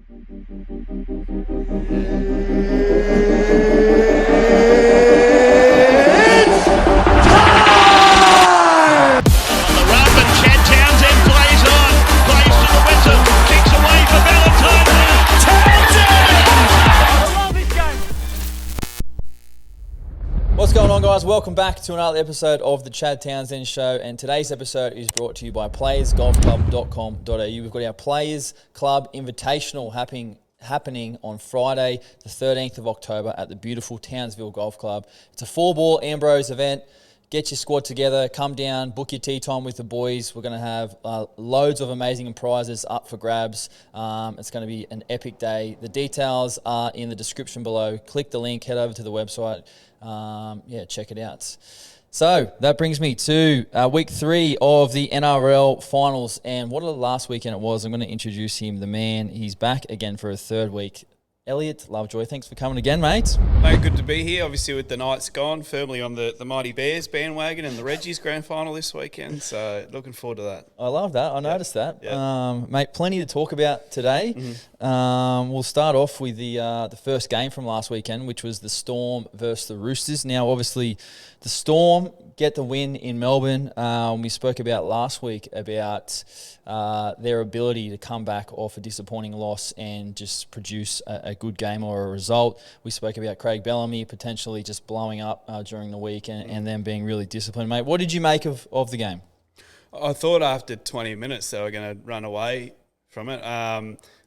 Townsend plays on, plays to the whistle, kicks away for Valentine. Townsend! I love this game. What's going on, guys? Welcome back to another episode of the Chad Townsend Show, and today's episode is brought to you by playersgolfclub.com.au. We've got our Players Club Invitational happening on Friday, the 13th of October at the beautiful Townsville Golf Club. It's a 4-ball Ambrose event. Get your squad together, come down, book your tee time with the boys. We're going to have loads of amazing prizes up for grabs. It's going to be an epic day. The details are in the description below. Click the link, head over to the website. Check it out. So that brings me to week 3 of the NRL finals. And what a last weekend it was. I'm going to introduce him, the man. He's back again for a third week. Elliot Lovejoy, thanks for coming again, mate. Mate, good to be here. Obviously, with the Knights gone, firmly on the Mighty Bears bandwagon and the Reggie's grand final this weekend. So, looking forward to that. I love that. I noticed that. Yep. Mate, plenty to talk about today. Mm-hmm. We'll start off with the first game from last weekend, which was the Storm versus the Roosters. Now, obviously, the Storm get the win in Melbourne. We spoke about last week about their ability to come back off a disappointing loss and just produce a good game or a result. We spoke about Craig Bellamy potentially just blowing up during the week and them being really disciplined. Mate, what did you make of the game? I thought after 20 minutes they were going to run away from it.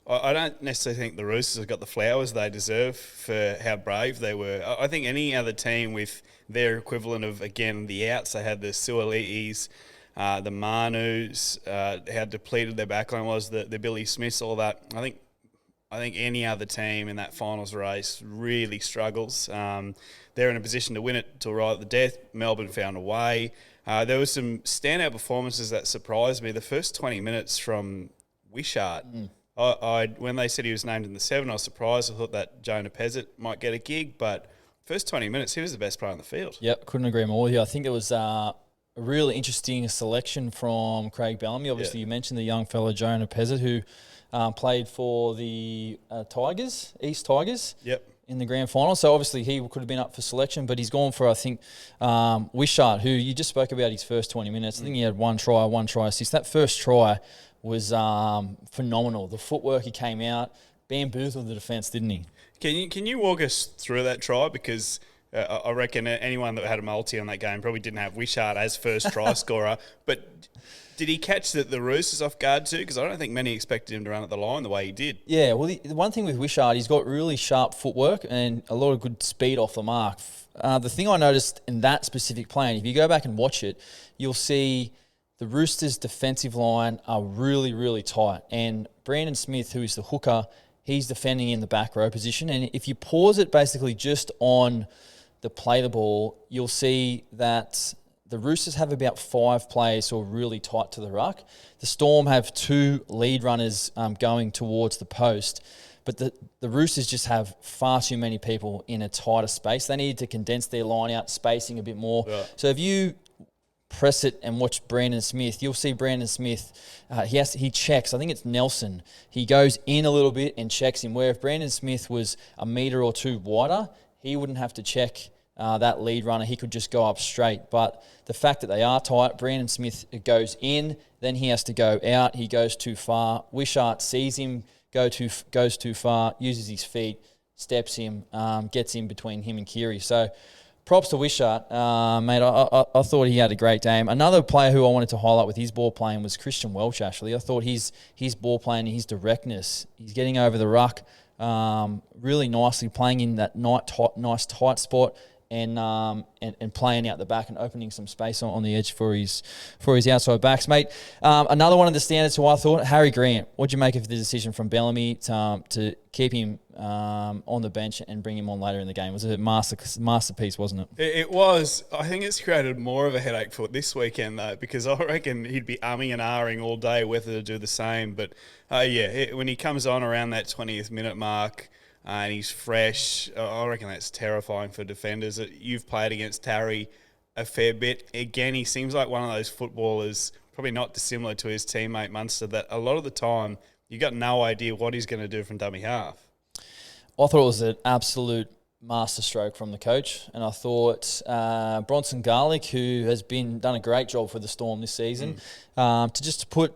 I don't necessarily think the Roosters have got the flowers they deserve for how brave they were. I think any other team with their equivalent of, again, the outs, they had the Suolitis, the Manus, how depleted their backline was, the Billy Smiths, all that. I think any other team in that finals race really struggles. They're in a position to win it till right at the death. Melbourne found a way. There were some standout performances that surprised me. The first 20 minutes from Wishart, when they said he was named in the 7, I was surprised. I thought that Jonah Pezzett might get a gig, but first 20 minutes, he was the best player on the field. Yep, couldn't agree more with you. I think it was a really interesting selection from Craig Bellamy. Obviously, you mentioned the young fellow Jonah Pezzett, who played for the East Tigers. Yep. In the grand final. So obviously he could have been up for selection, but he's gone for, I think, Wishart, who you just spoke about his first 20 minutes. I think he had one try assist. That first try was phenomenal. The footwork, he came out, bamboozled the defence, didn't he? Can you walk us through that try? Because I reckon anyone that had a multi on that game probably didn't have Wishart as first try scorer. But did he catch the Roosters off guard too? Because I don't think many expected him to run at the line the way he did. Yeah, well, the one thing with Wishart, he's got really sharp footwork and a lot of good speed off the mark. The thing I noticed in that specific play, and if you go back and watch it, you'll see the Roosters' defensive line are really, really tight. And Brandon Smith, who is the hooker, he's defending in the back row position. And if you pause it basically just on the play the ball, you'll see that the Roosters have about 5 players who are really tight to the ruck. The Storm have 2 lead runners going towards the post. But the Roosters just have far too many people in a tighter space. They need to condense their line out, spacing a bit more. Yeah. So if you press it and watch Brandon Smith, you'll see Brandon Smith, he checks. I think it's Nelson. He goes in a little bit and checks him, where if Brandon Smith was a metre or 2 wider, he wouldn't have to check that lead runner. He could just go up straight. But the fact that they are tight, Brandon Smith goes in, then he has to go out. He goes too far. Wishart sees him, goes too far, uses his feet, steps him, gets in between him and Keary. So props to Wishart, mate. I thought he had a great game. Another player who I wanted to highlight with his ball playing was Christian Welch, actually. I thought his ball playing and his directness, he's getting over the ruck really nicely, playing in that nice tight spot, and playing out the back and opening some space on the edge for his outside backs, mate. Another one of the standards who I thought, Harry Grant. What do you make of the decision from Bellamy to keep him on the bench and bring him on later in the game? It was a masterpiece, wasn't it? It was. I think it's created more of a headache for this weekend, though, because I reckon he'd be umming and ahhing all day whether to do the same. But, when he comes on around that 20th minute mark, and he's fresh, I reckon that's terrifying for defenders. You've played against Tarry a fair bit. Again, he seems like one of those footballers, probably not dissimilar to his teammate Munster, that a lot of the time You got no idea what he's going to do from dummy half. I thought it was an absolute masterstroke from the coach, and I thought Bronson Garlick, who has done a great job for the Storm this season, to put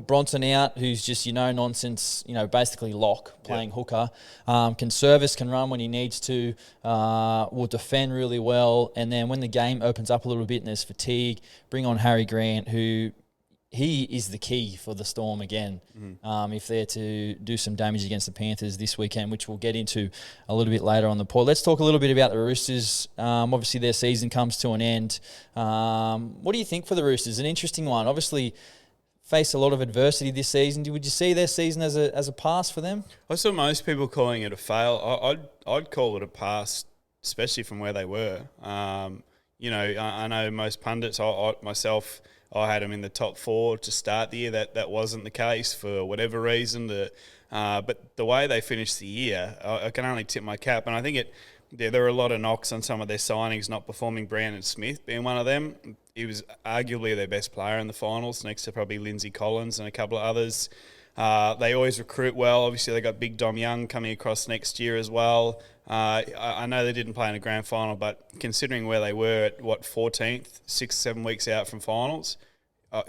Bronson out, who's just nonsense, basically lock playing hooker, can service, can run when he needs to, will defend really well, and then when the game opens up a little bit and there's fatigue, bring on Harry Grant, who. He is the key for the Storm again, if they're to do some damage against the Panthers this weekend, which we'll get into a little bit later on the pod. Let's talk a little bit about the Roosters. Obviously, their season comes to an end. What do you think for the Roosters? An interesting one. Obviously, faced a lot of adversity this season. Would you see their season as a pass for them? I saw most people calling it a fail. I'd call it a pass, especially from where they were. I know most pundits, myself, I had them in the top 4 to start the year. That wasn't the case for whatever reason. But the way they finished the year, I can only tip my cap. And I think there were a lot of knocks on some of their signings not performing, Brandon Smith being one of them. He was arguably their best player in the finals, next to probably Lindsay Collins and a couple of others. They always recruit well. Obviously, they got Big Dom Young coming across next year as well. I know they didn't play in a grand final, but considering where they were at, 14th, 6-7 weeks out from finals,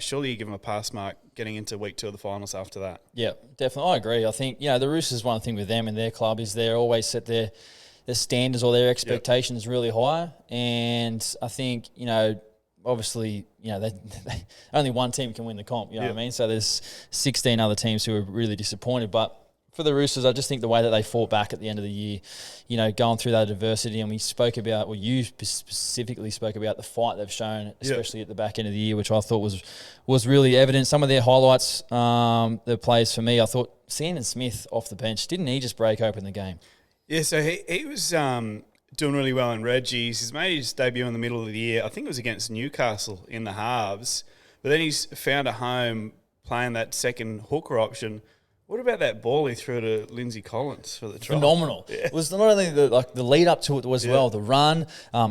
surely you give them a pass mark getting into week 2 of the finals after that. Yeah, definitely. I agree. I think, the Roosters, one thing with them and their club is they're always set their standards or their expectations really high. And I think, obviously, they only one team can win the comp, you know what I mean? So there's 16 other teams who are really disappointed. But for the Roosters, I just think the way that they fought back at the end of the year, going through that adversity, and you specifically spoke about the fight they've shown, especially at the back end of the year, which I thought was really evident. Some of their highlights, the plays for me, I thought Sandon Smith off the bench, didn't he just break open the game? Yeah, so he was doing really well in Reggie's. He's made his debut in the middle of the year. I think it was against Newcastle in the halves. But then he's found a home playing that second hooker option. What about that ball he threw to Lindsay Collins for the try? Phenomenal. Yeah. It was not only the lead up to it as well, the run,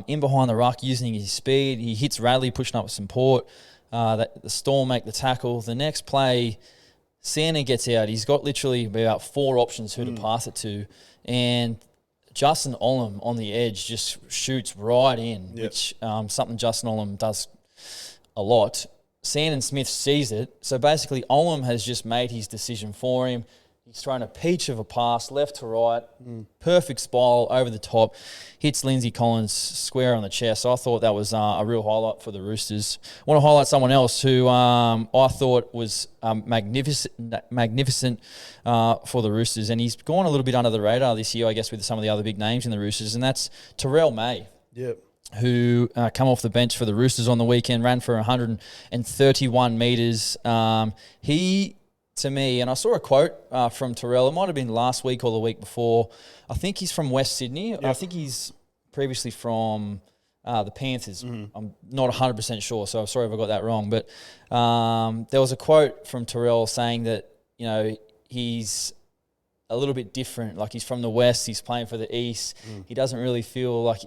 in behind the ruck, using his speed. He hits Radley, pushing up with support. The Storm make the tackle. The next play, Santa gets out. He's got literally about 4 options who to pass it to. And Justin Olam on the edge just shoots right in, which something Justin Olam does a lot. Sandon Smith sees it. So basically, Olam has just made his decision for him. He's thrown a peach of a pass, left to right, perfect spiral over the top, hits Lindsay Collins square on the chest. So I thought that was a real highlight for the Roosters. I want to highlight someone else who I thought was magnificent for the Roosters, and he's gone a little bit under the radar this year, I guess, with some of the other big names in the Roosters, and that's Terrell May. Yep. Who come off the bench for the Roosters on the weekend, ran for 131 metres. He, to me, and I saw a quote from Terrell, it might have been last week or the week before. I think he's from West Sydney. Yep. I think he's previously from the Panthers. I'm not 100% sure, so I'm sorry if I got that wrong. But there was a quote from Terrell saying that, he's a little bit different. Like, he's from the West, he's playing for the East. He didn't really feel like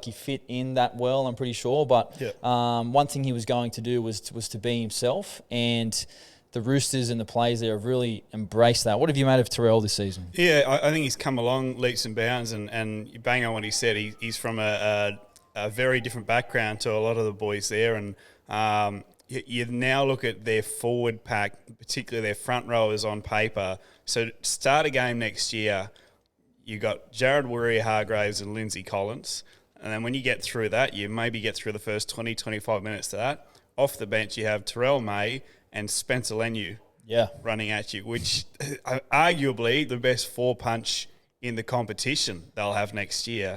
he fit in that well, I'm pretty sure. But one thing he was going to do was to be himself, and the Roosters and the players there have really embraced that. What have you made of Terrell this season? Yeah, I think he's come along leaps and bounds, and you bang on what he said. He's from a very different background to a lot of the boys there, and you now look at their forward pack, particularly their front rowers on paper. So start a game next year, you got Jared Warrior-Hargraves and Lindsay Collins. And then when you get through that, you maybe get through the first 20, 25 minutes to that. Off the bench, you have Terrell May and Spencer Leniu running at you, which are arguably the best 4-punch in the competition they'll have next year.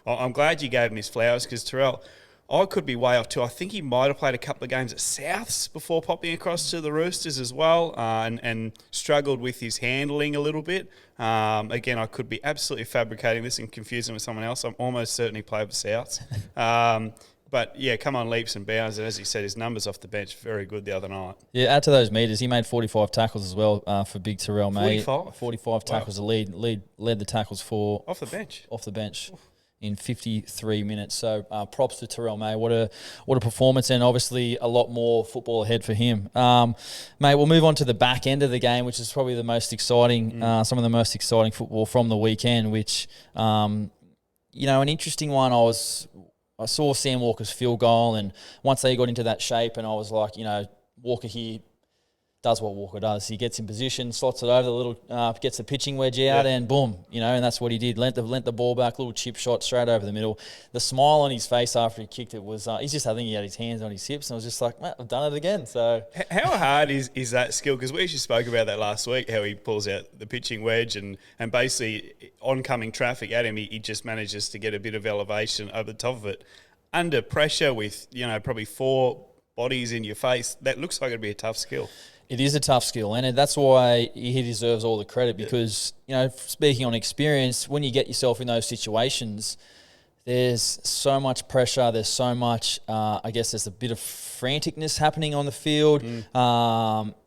I'm glad you gave him his flowers, because Terrell, I could be way off too. I think he might have played a couple of games at Souths before popping across to the Roosters as well, and struggled with his handling a little bit. Again, I could be absolutely fabricating this and confusing with someone else. I'm almost certain he played for Souths. But, yeah, come on leaps and bounds. And as he said, his numbers off the bench, very good the other night. Yeah, add to those metres. He made 45 tackles as well for big Terrell May. 45? 45 tackles. Wow. Led the tackles for... Off the bench? Off the bench. in 53 minutes. So props to Terrell May. What a performance, and obviously a lot more football ahead for him. Mate, we'll move on to the back end of the game, which is probably the most exciting, some of the most exciting football from the weekend, which, an interesting one. I saw Sam Walker's field goal, and once they got into that shape, and I was like, Walker here does what Walker does. He gets in position, slots it over the little, gets the pitching wedge out, and boom, and that's what he did. Lent the ball back, little chip shot straight over the middle. The smile on his face after he kicked it was, I think he had his hands on his hips, and I was just like, "Mate, I've done it again." So, how hard is that skill? Because we actually spoke about that last week, how he pulls out the pitching wedge and basically oncoming traffic at him, he just manages to get a bit of elevation over the top of it. Under pressure with, probably 4 bodies in your face, that looks like it'd be a tough skill. It is a tough skill, and that's why he deserves all the credit because, speaking on experience, when you get yourself in those situations, there's so much pressure, there's so much, there's a bit of franticness happening on the field,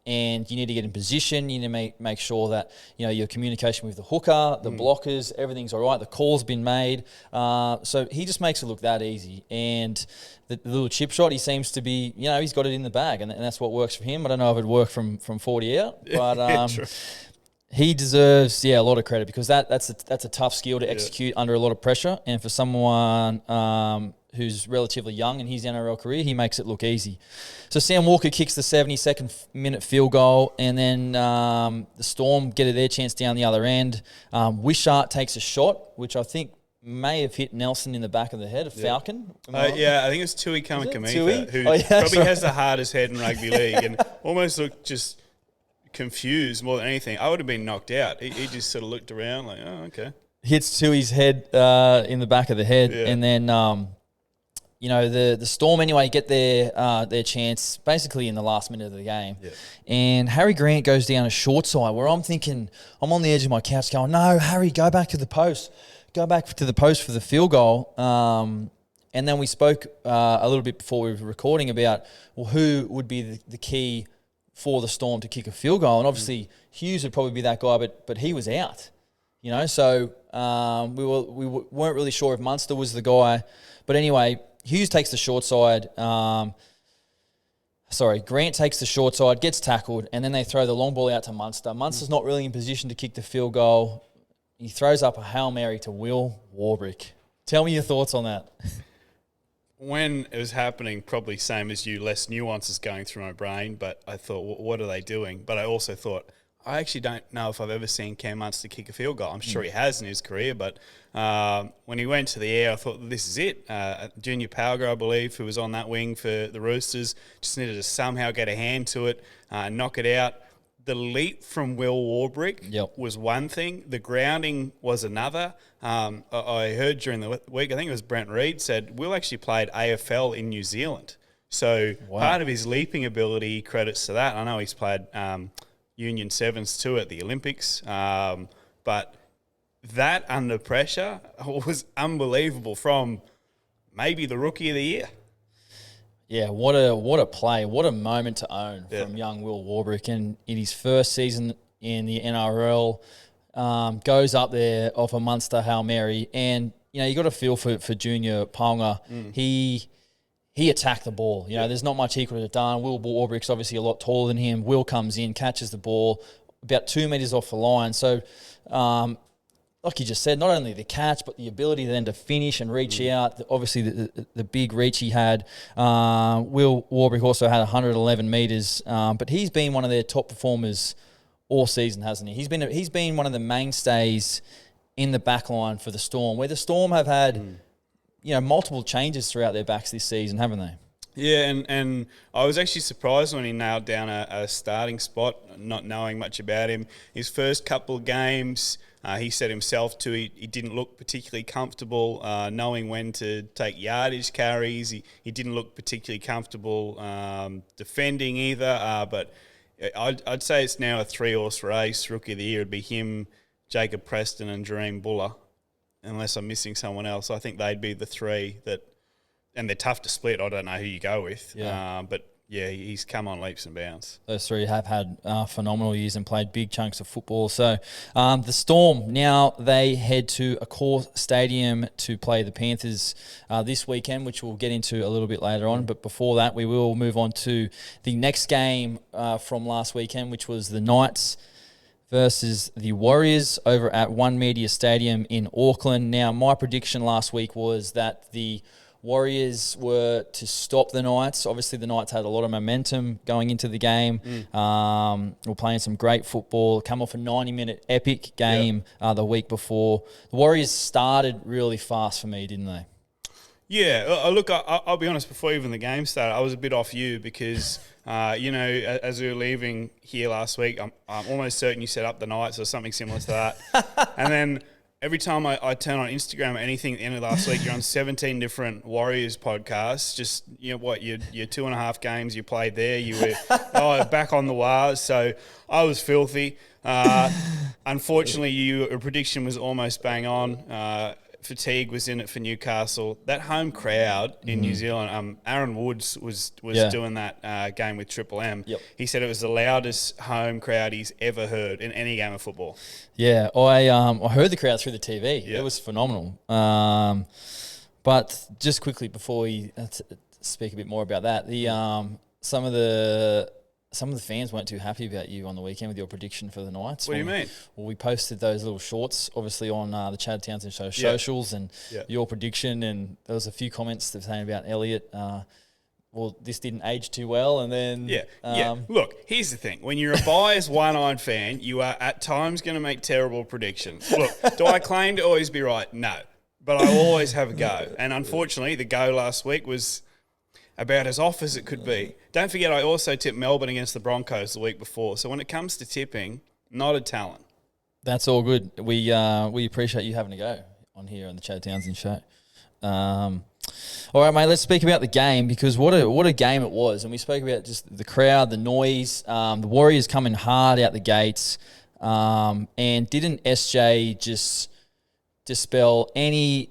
and you need to get in position, you need to make sure that, your communication with the hooker, the blockers, everything's all right, the call's been made. So he just makes it look that easy, and the little chip shot, he seems to be, he's got it in the bag, and that's what works for him. I don't know if it'd work from 40 out, but he deserves, a lot of credit because that's a tough skill to execute under a lot of pressure, and for someone who's relatively young in his NRL career, he makes it look easy. So Sam Walker kicks the 72nd minute field goal, and then the Storm get their chance down the other end. Wishart takes a shot, which I think may have hit Nelson in the back of the head, Falcon. I think it was Tui Kamikamica, who probably has the hardest head in rugby league and almost looked just confused more than anything. I would have been knocked out. He just sort of looked around like, oh, okay. Hits Tui's head in the back of the head, and then the Storm anyway get their chance basically in the last minute of the game, and Harry Grant goes down a short side where I'm thinking, I'm on the edge of my couch going, no, Harry, go back to the post for the field goal. And then we spoke a little bit before we were recording about who would be the key for the Storm to kick a field goal, and obviously Hughes would probably be that guy, but he was out, so we weren't really sure if Munster was the guy, but anyway, Hughes takes the short side. Grant takes the short side, gets tackled, and then they throw the long ball out to Munster. Munster's not really in position to kick the field goal. He throws up a Hail Mary to Will Warbrick. Tell me your thoughts on that. When it was happening, probably same as you, less nuances going through my brain, but I thought, what are they doing? But I also thought, I actually don't know if I've ever seen Cam Munster kick a field goal. I'm sure he has in his career, but when he went to the air, I thought, this is it. Junior Palger, I believe, who was on that wing for the Roosters, just needed to somehow get a hand to it, knock it out. The leap from Will Warbrick was one thing. The grounding was another. I heard during the week, I think it was Brent Reed said, Will actually played AFL in New Zealand. So part of his leaping ability, credits to that. I know he's played Union Sevens too at the Olympics. But that under pressure was unbelievable from maybe the Rookie of the Year. Yeah, what a play, what a moment to own from young Will Warbrick, and in his first season in the NRL, goes up there off a Munster Hail Mary, and you got to feel for Junior Palmer. He attacked the ball. There's not much he could have done. Will Warbrick's obviously a lot taller than him. Will comes in, catches the ball about 2 meters off the line. So, like you just said, not only the catch, but the ability then to finish and reach out. Obviously, the big reach he had. Will Warbrick also had 111 metres, but he's been one of their top performers all season, hasn't he? He's been one of the mainstays in the back line for the Storm, where the Storm have had multiple changes throughout their backs this season, haven't they? Yeah, and I was actually surprised when he nailed down a starting spot, not knowing much about him. His first couple of games, he said himself too, he didn't look particularly comfortable knowing when to take yardage carries. He didn't look particularly comfortable defending either. But I'd say it's now a 3-horse race. Rookie of the Year would be him, Jacob Preston and Dream Buller, unless I'm missing someone else. I think they'd be the three that... And they're tough to split. I don't know who you go with. Yeah. But yeah, he's come on leaps and bounds. Those three have had phenomenal years and played big chunks of football. So the Storm, now they head to Accor Stadium to play the Panthers this weekend, which we'll get into a little bit later on. But before that, we will move on to the next game from last weekend, which was the Knights versus the Warriors over at One Media Stadium in Auckland. Now, my prediction last week was that the Warriors were to stop the Knights. Obviously, the Knights had a lot of momentum going into the game. Were playing some great football. Come off a 90-minute epic game the week before. The Warriors started really fast for me, didn't they? Yeah, look, I'll be honest, before even the game started, I was a bit off you because, as we were leaving here last week, I'm almost certain you set up the Knights or something similar to that. And then every time I turn on Instagram or anything at the end of last week, you're on 17 different Warriors podcasts. Just, your 2.5 games you played there, you were back on the wires. So I was filthy. Unfortunately, your prediction was almost bang on. Fatigue was in it for Newcastle. That home crowd in New Zealand, Aaron Woods was doing that game with Triple M. Yep. He said it was the loudest home crowd he's ever heard in any game of football. Yeah, I heard the crowd through the TV. Yeah. It was phenomenal. But just quickly before we speak a bit more about that, some of the fans weren't too happy about you on the weekend with your prediction for the Knights. What do you mean? Well, we posted those little shorts, obviously, on the Chad Townsend Show socials and your prediction, and there was a few comments that were saying about Elliot. Well, this didn't age too well, and then... Look, here's the thing. When you're a biased one-eyed fan, you are at times going to make terrible predictions. Look, do I claim to always be right? No. But I always have a go. And unfortunately, the go last week was about as off as it could be. Don't forget, I also tipped Melbourne against the Broncos the week before. So when it comes to tipping, not a talent. That's all good. We appreciate you having a go on here on the Chad Townsend Show. All right, mate, let's speak about the game, because what a game it was. And we spoke about just the crowd, the noise, the Warriors coming hard out the gates. And didn't SJ just dispel any,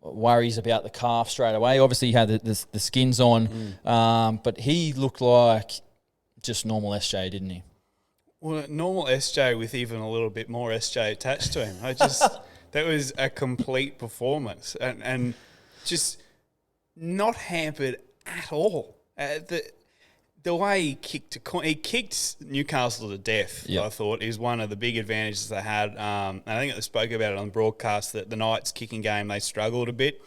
worries about the calf straight away? Obviously, he had the skins on, but he looked like just normal SJ, didn't he? Well, normal SJ with even a little bit more SJ attached to him. That was a complete performance and just not hampered at all. The way he kicked Newcastle to death, I thought, is one of the big advantages they had. And I think I spoke about it on the broadcast that the Knights kicking game, they struggled a bit.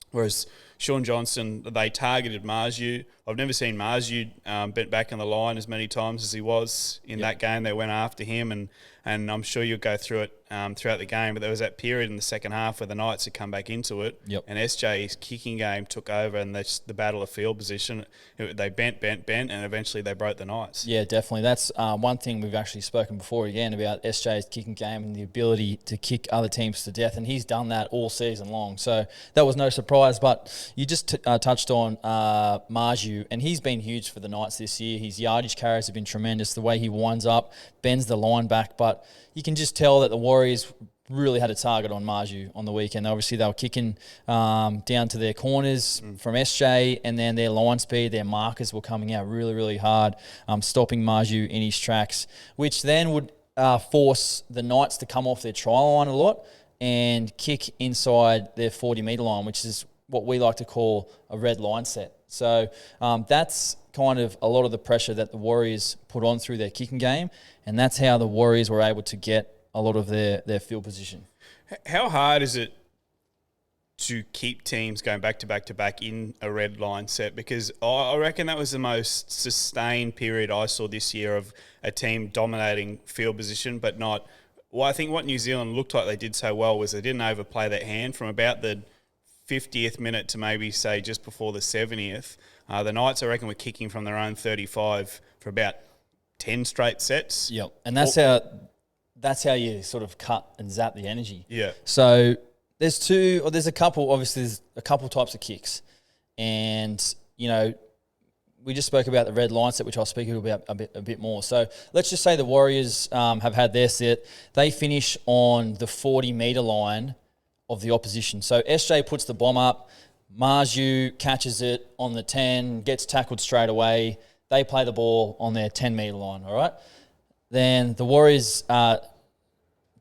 Whereas Sean Johnson, they targeted Marju. I've never seen Marju bent back on the line as many times as he was in that game. They went after him, and I'm sure you'll go through it throughout the game. But there was that period in the second half where the Knights had come back into it, and SJ's kicking game took over, and the battle of field position, they bent, and eventually they broke the Knights. Yeah, definitely. That's one thing we've actually spoken before again about SJ's kicking game and the ability to kick other teams to death, and he's done that all season long. So that was no surprise. But you just touched on Marju, and he's been huge for the Knights this year. His yardage carries have been tremendous. The way he winds up, bends the line back, but you can just tell that the Warriors really had a target on Marju on the weekend. Obviously, they were kicking down to their corners from SJ, and then their line speed, their markers were coming out really, really hard, stopping Marju in his tracks, which then would force the Knights to come off their try line a lot and kick inside their 40-metre line, which is what we like to call a red line set. So that's kind of a lot of the pressure that the Warriors put on through their kicking game, and that's how the Warriors were able to get a lot of their field position. How hard is it to keep teams going back to back to back in a red line set? Because I reckon that was the most sustained period I saw this year of a team dominating field position, but not... Well, I think what New Zealand looked like they did so well was they didn't overplay that hand from about the 50th minute to maybe, say, just before the 70th. The Knights, I reckon, were kicking from their own 35 for about 10 straight sets. Yep, and that's how you sort of cut and zap the energy. Yeah. So there's a couple types of kicks. And, we just spoke about the red line set, which I'll speak about a bit more. So let's just say the Warriors have had their set. They finish on the 40-metre line of the opposition. So SJ puts the bomb up. Marju catches it on the 10, gets tackled straight away. They play the ball on their 10-metre line, all right? Then the Warriors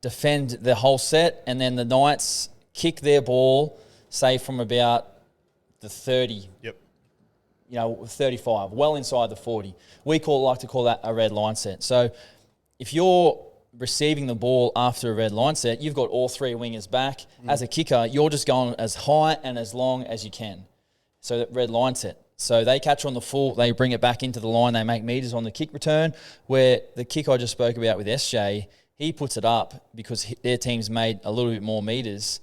defend the whole set, and then the Knights kick their ball, say from about the 30, 35, well inside the 40. We like to call that a red line set. So if you're receiving the ball after a red line set, you've got all three wingers back. As a kicker, you're just going as high and as long as you can. So that red line set. So they catch on the full, they bring it back into the line, they make meters on the kick return, where the kick I just spoke about with SJ, he puts it up because their team's made a little bit more meters.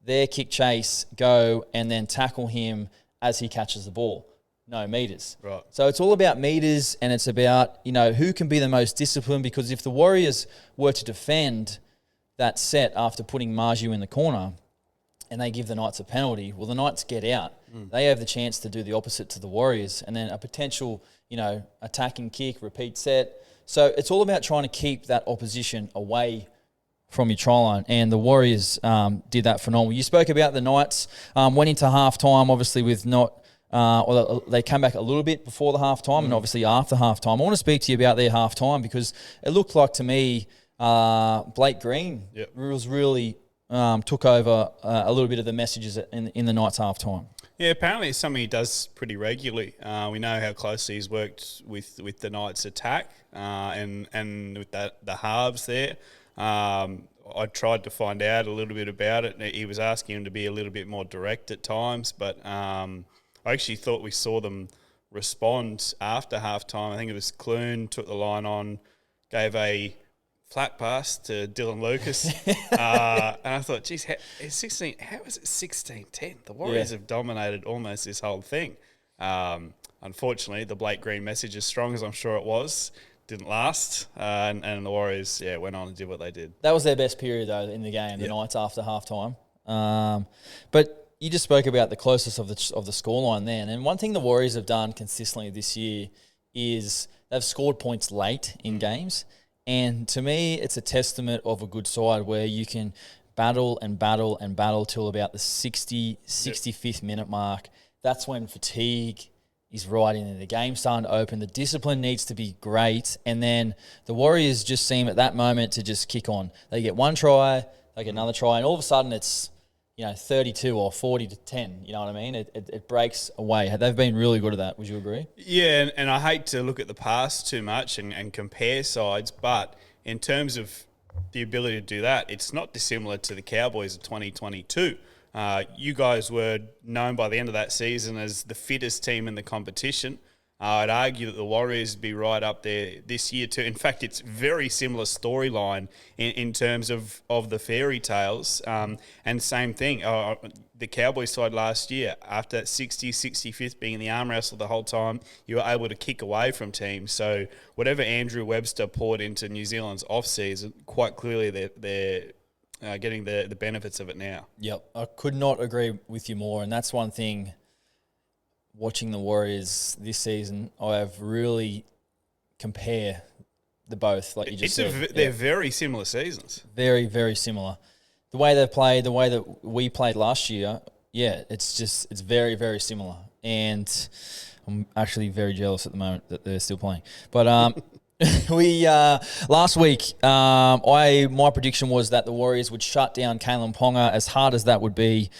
Their kick chase, go and then tackle him as he catches the ball. No meters. Right. So it's all about meters, and it's about, who can be the most disciplined, because if the Warriors were to defend that set after putting Marju in the corner and they give the Knights a penalty, well, the Knights get out. They have the chance to do the opposite to the Warriors, and then a potential, attacking kick, repeat set. So it's all about trying to keep that opposition away from your try line, and the Warriors did that phenomenal. You spoke about the Knights, went into halftime, obviously with they came back a little bit before the halftime and obviously after halftime. I want to speak to you about their halftime because it looked like to me Blake Green was really took over a little bit of the messages in the Knights halftime. Yeah, apparently it's something he does pretty regularly. We know how closely he's worked with the Knights' attack and with the halves there. I tried to find out a little bit about it. He was asking him to be a little bit more direct at times, but I actually thought we saw them respond after halftime. I think it was Clune took the line on, gave a flat pass to Dylan Lucas. And I thought, geez, how is it 16-10? The Warriors have dominated almost this whole thing. Unfortunately, the Blake Green message, as strong as I'm sure it was, didn't last. And the Warriors, went on and did what they did. That was their best period, though, in the game, the Knights after halftime. But you just spoke about the closest of the scoreline then. And one thing the Warriors have done consistently this year is they've scored points late in games. And to me, it's a testament of a good side where you can battle and battle and battle till about the 65th minute mark. That's when fatigue is right in there. The game's starting to open. The discipline needs to be great. And then the Warriors just seem at that moment to just kick on. They get one try, they get another try, and all of a sudden it's 32 or 40-10. You know what I mean? It breaks away. They've been really good at that. Would you agree? Yeah, and I hate to look at the past too much and compare sides, but in terms of the ability to do that, it's not dissimilar to the Cowboys of 2022. You guys were known by the end of that season as the fittest team in the competition. I'd argue that the Warriors would be right up there this year too. In fact, it's very similar storyline in terms of the fairy tales. And same thing, the Cowboys side last year, after that 65th being in the arm wrestle the whole time, you were able to kick away from teams. So whatever Andrew Webster poured into New Zealand's off-season, quite clearly they're getting the benefits of it now. Yep, I could not agree with you more. And that's one thing, watching the Warriors this season, I have really compare the both, like you just said. They're very similar seasons. Very, very similar. The way they play, the way that we played last year, it's very, very similar. And I'm actually very jealous at the moment that they're still playing. But we last week, my prediction was that the Warriors would shut down Kalen Ponga, as hard as that would be.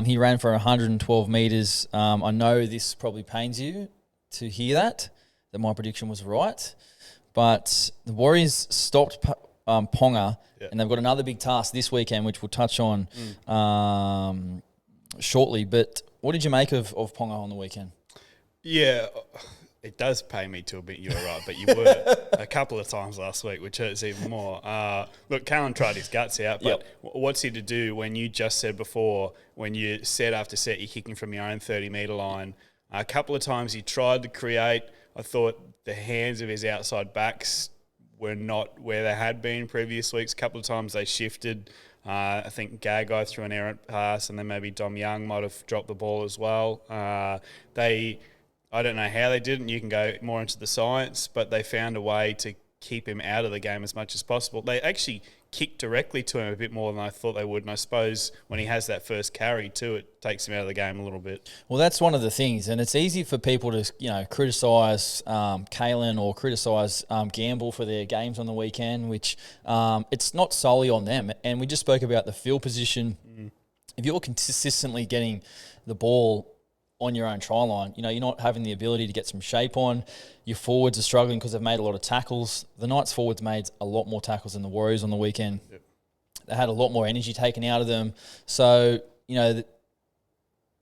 He ran for 112 metres. I know this probably pains you to hear that my prediction was right. But the Warriors stopped Ponga, and they've got another big task this weekend, which we'll touch on shortly. But what did you make of Ponga on the weekend? Yeah, it does pay me to admit you were right, but you were a couple of times last week, which hurts even more. Look, Kalen tried his guts out, but what's he to do when you just said before, when you set after set, you're kicking from your own 30-metre line? A couple of times he tried to create. I thought the hands of his outside backs were not where they had been previous weeks. A couple of times they shifted. I think Gagai threw an errant pass, and then maybe Dom Young might have dropped the ball as well. I don't know how they did it, and you can go more into the science, but they found a way to keep him out of the game as much as possible. They actually kicked directly to him a bit more than I thought they would, and I suppose when he has that first carry too, it takes him out of the game a little bit. Well, that's one of the things, and it's easy for people to criticise Kalen or criticise Gamble for their games on the weekend, which it's not solely on them. And we just spoke about the field position. If you're consistently getting the ball on your own try line, you're not having the ability to get some shape on. Your forwards are struggling because they've made a lot of tackles. The Knights forwards made a lot more tackles than the Warriors on the weekend. Yep. They had a lot more energy taken out of them. So,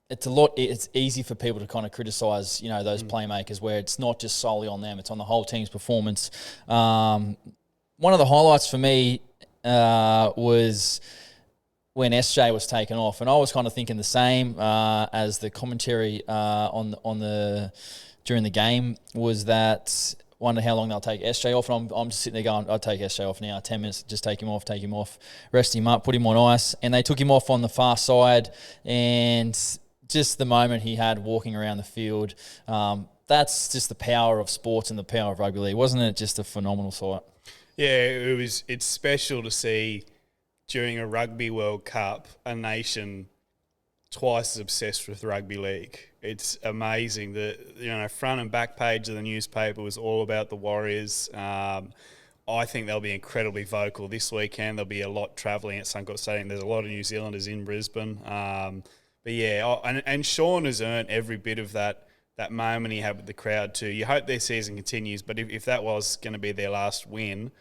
it's easy for people to kind of criticise, those playmakers where it's not just solely on them. It's on the whole team's performance. One of the highlights for me was when SJ was taken off, and I was kind of thinking the same as the commentary during the game, was that wonder how long they'll take SJ off, and I'm just sitting there going, I'd take SJ off now, 10 minutes, just take him off, rest him up, put him on ice, and they took him off on the far side, and just the moment he had walking around the field, that's just the power of sports and the power of rugby league. Wasn't it just a phenomenal sight? Yeah, it's special to see during a Rugby World Cup a nation twice as obsessed with rugby league. It's amazing that, front and back page of the newspaper was all about the Warriors. I think they'll be incredibly vocal this weekend. There'll be a lot travelling at Suncorp Stadium. There's a lot of New Zealanders in Brisbane. But yeah, and Sean has earned every bit of that moment he had with the crowd too. You hope their season continues, but if that was going to be their last win,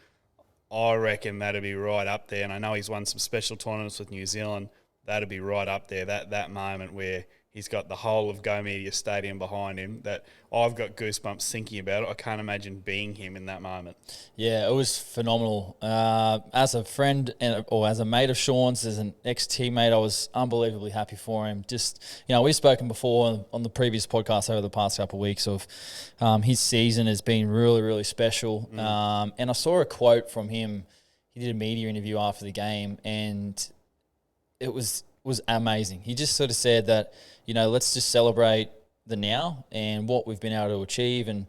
I reckon that'd be right up there. And I know he's won some special tournaments with New Zealand. That'd be right up there, that moment where he's got the whole of Go Media Stadium behind him, that I've got goosebumps thinking about it. I can't imagine being him in that moment. Yeah, it was phenomenal. As a friend or as a mate of Sean's, as an ex-teammate, I was unbelievably happy for him. Just, we've spoken before on the previous podcast over the past couple of weeks of his season has been really, really special. And I saw a quote from him. He did a media interview after the game, and it was amazing. He just sort of said that, let's just celebrate the now and what we've been able to achieve. And,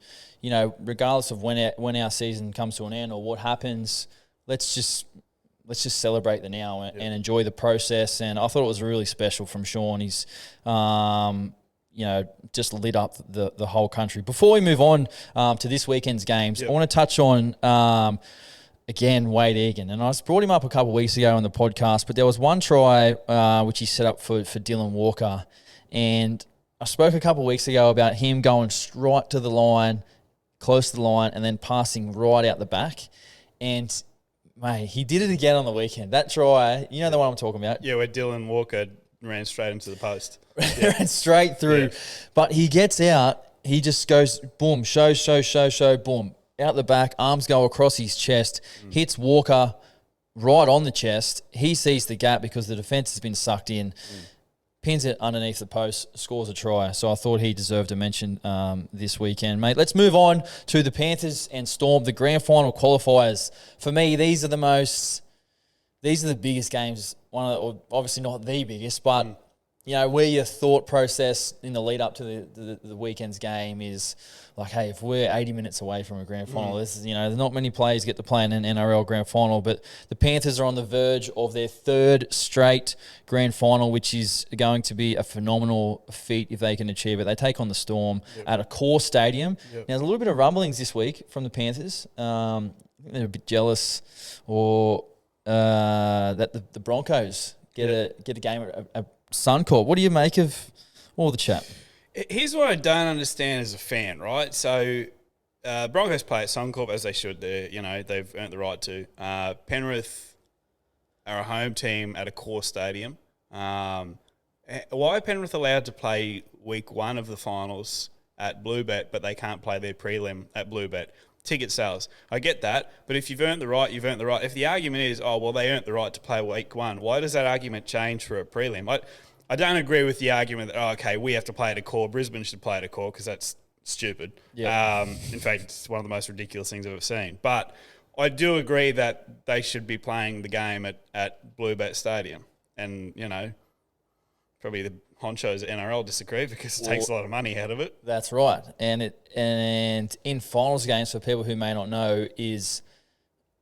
regardless of when our season comes to an end or what happens, let's just celebrate the now and enjoy the process. And I thought it was really special from Sean. He's, just lit up the whole country. Before we move on to this weekend's games, I want to touch on again, Wade Egan. And I brought him up a couple of weeks ago on the podcast, but there was one try which he set up for Dylan Walker. And I spoke a couple of weeks ago about him going straight to the line, close to the line, and then passing right out the back. And, mate, he did it again on the weekend. That try, the one I'm talking about? Yeah, where Dylan Walker ran straight into the post. Ran straight through. Yeah. But he gets out, he just goes, boom, show, boom. Out the back, arms go across his chest, hits Walker right on the chest. He sees the gap because the defence has been sucked in, pins it underneath the post, scores a try. So I thought he deserved a mention this weekend, mate. Let's move on to the Panthers and Storm, the grand final qualifiers. For me, these are the biggest games. Obviously not the biggest, but where your thought process in the lead up to the weekend's game is like, hey, if we're 80 minutes away from a grand final, this is, there's not many players get to play in an NRL grand final, but the Panthers are on the verge of their third straight grand final, which is going to be a phenomenal feat if they can achieve it. They take on the Storm at a core stadium. Now, there's a little bit of rumblings this week from the Panthers. I think they're a bit jealous or that the Broncos get a game at Suncorp. What do you make of all the chat? Here's what I don't understand as a fan, right? So Broncos play at Suncorp as they should. They've earned the right to. Penrith are a home team at a core stadium. Why are Penrith allowed to play week one of the finals at Bluebet, but they can't play their prelim at Bluebet? Ticket sales. I get that, but if you've earned the right, you've earned the right. If the argument is, they earned the right to play week one, why does that argument change for a prelim? I don't agree with the argument that, we have to play at a core. Brisbane should play at a core because that's stupid. Yeah. In fact, it's one of the most ridiculous things I've ever seen. But I do agree that they should be playing the game at Bluebet Stadium. And, probably the honchos at NRL disagree because it takes a lot of money out of it. That's right. And in finals games, for people who may not know, is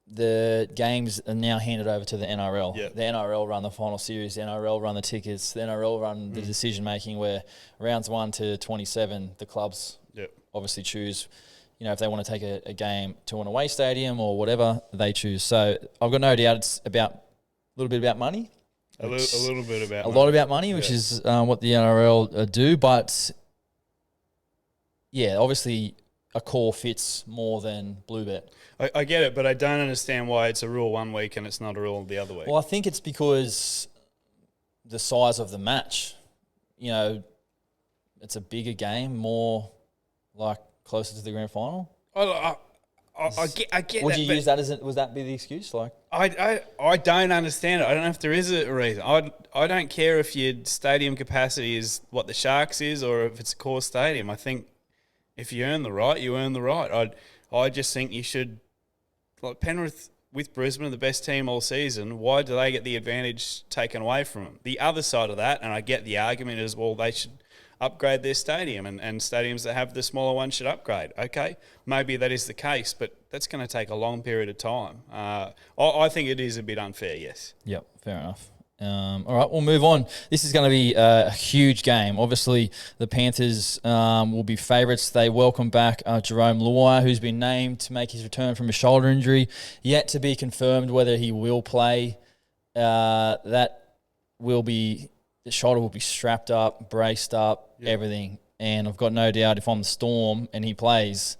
the games are now handed over to the NRL. Yep. The NRL run the final series, the NRL run the tickets, the NRL run the decision making, where rounds 1 to 27, the clubs obviously choose, if they want to take a game to an away stadium or whatever, they choose. So I've got no doubt it's a little bit about money. A little bit about a lot about money, which is what the NRL do. But yeah, obviously a call fits more than blue bet. I get it, but I don't understand why it's a rule one week and it's not a rule the other week. Well, I think it's because the size of the match. It's a bigger game, more like closer to the grand final. I get. Would that, you use that was that be the excuse? Like, I don't understand it. I don't know if there is a reason. I don't care if your stadium capacity is what the Sharks is or if it's a core stadium. I think if you earn the right, you earn the right. I just think you should, like Penrith with Brisbane, the best team all season. Why do they get the advantage taken away from them? The other side of that, and I get the argument is, well, they should upgrade their stadium and stadiums that have the smaller ones should upgrade. Okay, maybe that is the case, but that's going to take a long period of time. I think it is a bit unfair, yes. Yep, fair enough. All right, we'll move on. This is going to be a huge game. Obviously, the Panthers will be favourites. They welcome back Jerome Luai, who's been named to make his return from a shoulder injury. Yet to be confirmed whether he will play. The shoulder will be strapped up, braced up, everything. And I've got no doubt if I'm the Storm and he plays,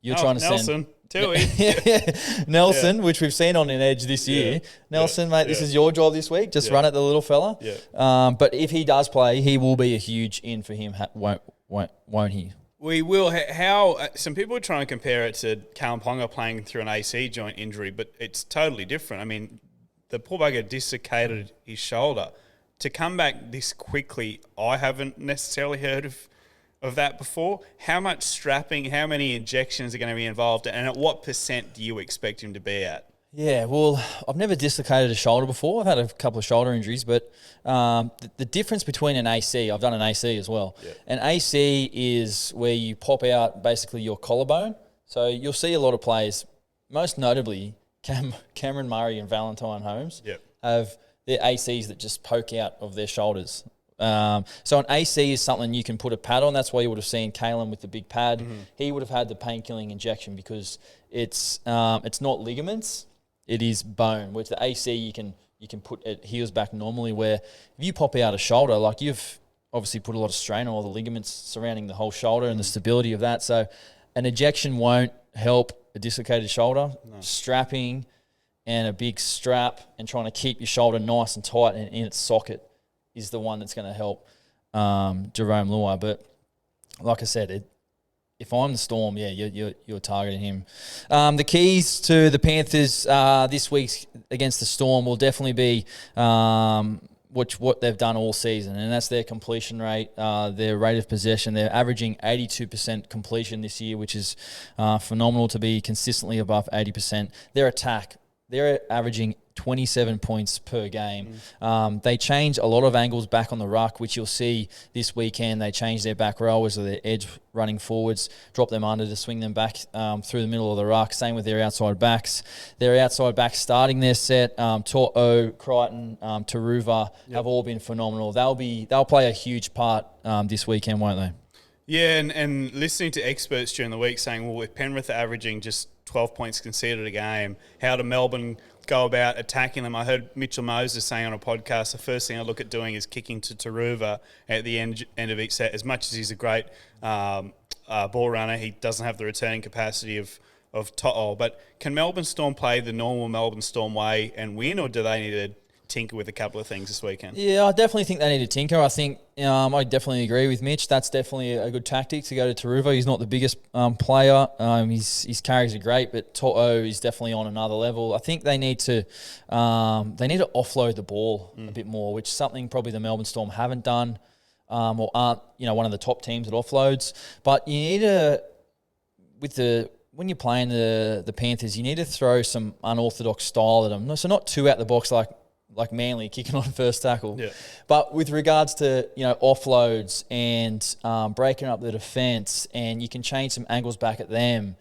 you're trying to Nelson, send... Nelson, which we've seen on an edge this year. Nelson, mate, this is your job this week. Just run at the little fella. Yeah. But if he does play, he will be a huge in for him, won't he? We will. How some people are trying to compare it to Callum Ponga playing through an AC joint injury, but it's totally different. I mean, the poor bugger dislocated his shoulder. To come back this quickly, I haven't necessarily heard of that before. How much strapping, how many injections are going to be involved, and at what % do you expect him to be at? Yeah, well, I've never dislocated a shoulder before. I've had a couple of shoulder injuries, but the difference between an AC, I've done an AC as well. Yeah. An AC is where you pop out basically your collarbone. So you'll see a lot of players, most notably Cameron Murray and Valentine Holmes, have their ACs that just poke out of their shoulders. So an AC is something you can put a pad on. That's why you would have seen Kalen with the big pad. Mm-hmm. He would have had the pain-killing injection because it's not ligaments, it is bone. Which the AC you can put it heals back normally. Where if you pop out a shoulder, like you've obviously put a lot of strain on all the ligaments surrounding the whole shoulder and the stability of that. So an ejection won't help a dislocated shoulder. No. Strapping and a big strap and trying to keep your shoulder nice and tight and in its socket is the one that's going to help Jerome Luai. But like I said, if I'm the Storm, you're targeting him. The keys to the Panthers this week against the Storm will definitely be what they've done all season, and that's their completion rate, their rate of possession. They're averaging 82% completion this year, which is phenomenal to be consistently above 80%. Their attack, they're averaging 27 points per game. They change a lot of angles back on the ruck, which you'll see this weekend. They change their back rowers or their edge running forwards, drop them under to swing them back through the middle of the ruck. Same with their outside backs. Their outside backs starting their set, To'o, Crichton, Taruva, have all been phenomenal. They'll play a huge part this weekend, won't they? Yeah, and listening to experts during the week saying, well, with Penrith averaging just 12 points conceded a game, how do Melbourne go about attacking them? I heard Mitchell Moses saying on a podcast, the first thing I look at doing is kicking to Taruva at the end of each set. As much as he's a great ball runner, he doesn't have the returning capacity of To'o. But can Melbourne Storm play the normal Melbourne Storm way and win, or do they need to tinker with a couple of things this weekend? Yeah, I definitely think they need to tinker. I think I definitely agree with Mitch. That's definitely a good tactic to go to Taruva. He's not the biggest player. His carries are great, but To'o is definitely on another level. I think they need to offload the ball a bit more, which is something probably the Melbourne Storm haven't done or aren't one of the top teams that offloads. But you need to, when you're playing the Panthers, you need to throw some unorthodox style at them. So not too out the box like like Manly kicking on first tackle. Yeah. But with regards to, offloads and breaking up the defence, and you can change some angles back at them,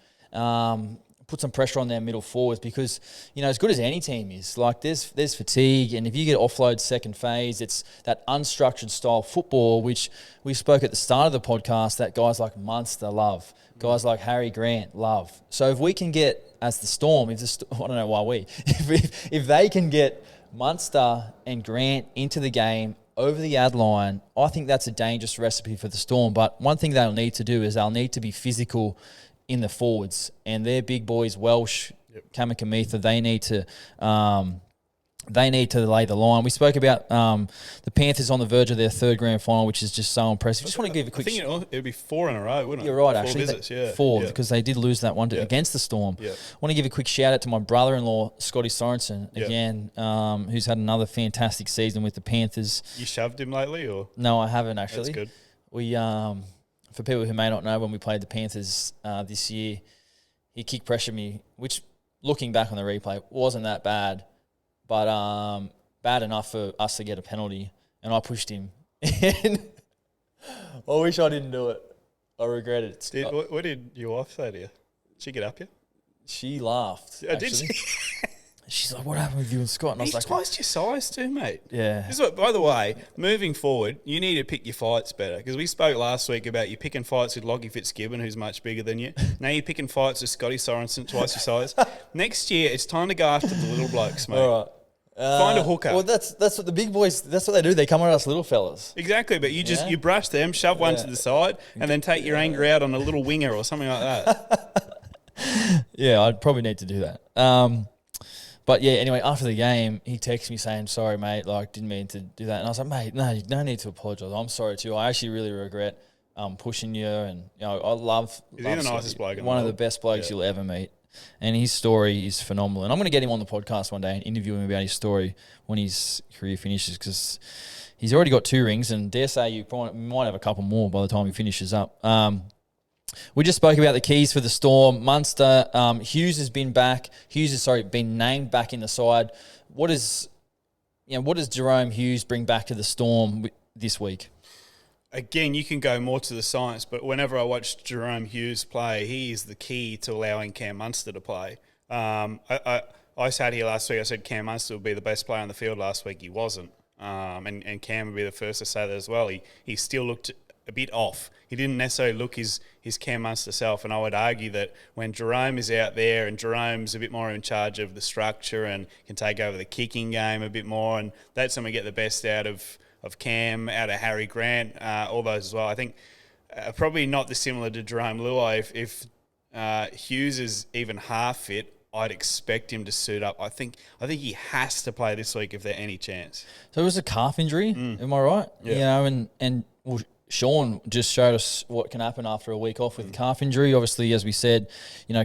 put some pressure on their middle forwards because, as good as any team is, like there's fatigue, and if you get offload second phase, it's that unstructured style football, which we spoke at the start of the podcast that guys like Munster love, guys like Harry Grant love. So if we can get, as the Storm, I don't know why if they can get Munster and Grant into the game over the ad line, I think that's a dangerous recipe for the Storm. But one thing they'll need to do is they'll need to be physical in the forwards, and their big boys, Walsh, Kamikamitha, they need to lay the line. We spoke about the Panthers on the verge of their third grand final, which is just so impressive. Just want to give a quick... I think it would be 4 in a row, wouldn't it? You're right, Four actually. visits, yeah. 4, yeah. because they did lose that one against the Storm. Yeah. I want to give a quick shout-out to my brother-in-law, Scotty Sorensen, Yeah. again, who's had another fantastic season with the Panthers. You shoved him lately, or...? No, I haven't, actually. That's good. We, for people who may not know, when we played the Panthers this year, he kick pressured me, which, looking back on the replay, wasn't that bad, but bad enough for us to get a penalty, and I pushed him. And I wish I didn't do it. I regret it. What did your wife say to you? Did she get up you? She laughed. Did she? She's like, "What happened with you and Scott?" And I was He's like, twice your size too, mate. "Yeah." This is what, by the way, moving forward, you need to pick your fights better, because we spoke last week about you picking fights with Lockie Fitzgibbon, who's much bigger than you. Now you're picking fights with Scotty Sorensen, twice your size. Next year, it's time to go after the little blokes, mate. All right. Find a hooker. Well, that's what the big boys. That's what they do. They come at us little fellas. Exactly, but you brush them, shove one to the side, and then take your anger out on a little winger or something like that. Yeah, I'd probably need to do that. But yeah, anyway, after the game, he texted me saying, "Sorry, mate, didn't mean to do that." And I was like, "Mate, no, you don't need to apologise. I'm sorry too. I actually really regret pushing you, and I love." Is he the nicest bloke in the One of world? the best blokes you'll ever meet, and his story is phenomenal. And I'm going to get him on the podcast one day and interview him about his story when his career finishes, because he's already got 2 rings, and dare say you probably might have a couple more by the time he finishes up. We just spoke about the keys for the Storm. Munster, Hughes has been back. Been named back in the side. What does Jerome Hughes bring back to the Storm this week? Again, you can go more to the science, but whenever I watch Jerome Hughes play, he is the key to allowing Cam Munster to play. I sat here last week, I said Cam Munster would be the best player on the field last week. He wasn't. And Cam would be the first to say that as well. He still looked a bit off. He didn't necessarily look his Cam Munster self, and I would argue that when Jerome is out there and Jerome's a bit more in charge of the structure and can take over the kicking game a bit more, and that's when we get the best out of Cam, out of Harry Grant, all those as well. I think probably not dissimilar to Jerome Luai. If Hughes is even half fit, I'd expect him to suit up. I think he has to play this week if there's any chance. So it was a calf injury, am I right? Yeah. And Sean just showed us what can happen after a week off with calf injury. Obviously, as we said,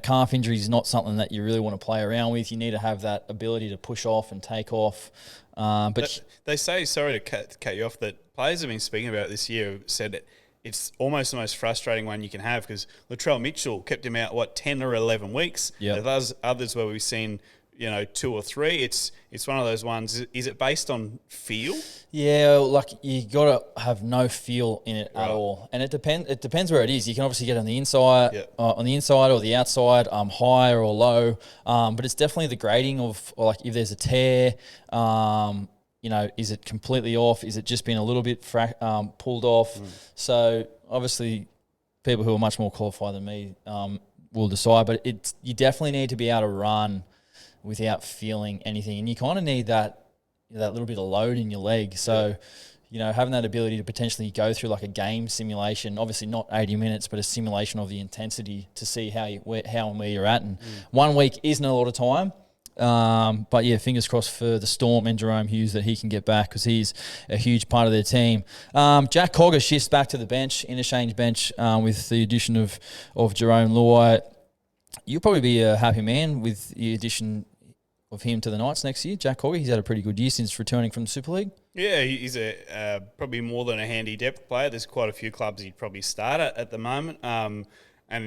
calf injury is not something that you really want to play around with. You need to have that ability to push off and take off. But they say, sorry to cut you off, that players have been speaking about it this year, have said it's almost the most frustrating one you can have, because Latrell Mitchell kept him out, 10 or 11 weeks. Yeah. There's others where we've seen, 2 or 3. It's one of those ones. Is it based on feel? yeah, you got to have no feel in it at all, and it depends where it is. You can obviously get on the inside, or the outside, high or low. But it's definitely the grading of, if there's a tear. Is it completely off? Is it just been a little bit pulled off? So obviously, people who are much more qualified than me will decide. But you definitely need to be able to run without feeling anything, and you kind of need that little bit of load in your leg. So, having that ability to potentially go through a game simulation, obviously not 80 minutes, but a simulation of the intensity to see how and where you're at. And 1 week isn't a lot of time. But yeah, fingers crossed for the Storm and Jerome Hughes that he can get back, because he's a huge part of their team. Jack Cogger shifts back to the bench, interchange bench, with the addition of Jerome Luai. You'll probably be a happy man with the addition of him to the Knights next year. Jack Cogger, he's had a pretty good year since returning from the Super League. Yeah, he's a probably more than a handy depth player. There's quite a few clubs he'd probably start at the moment. And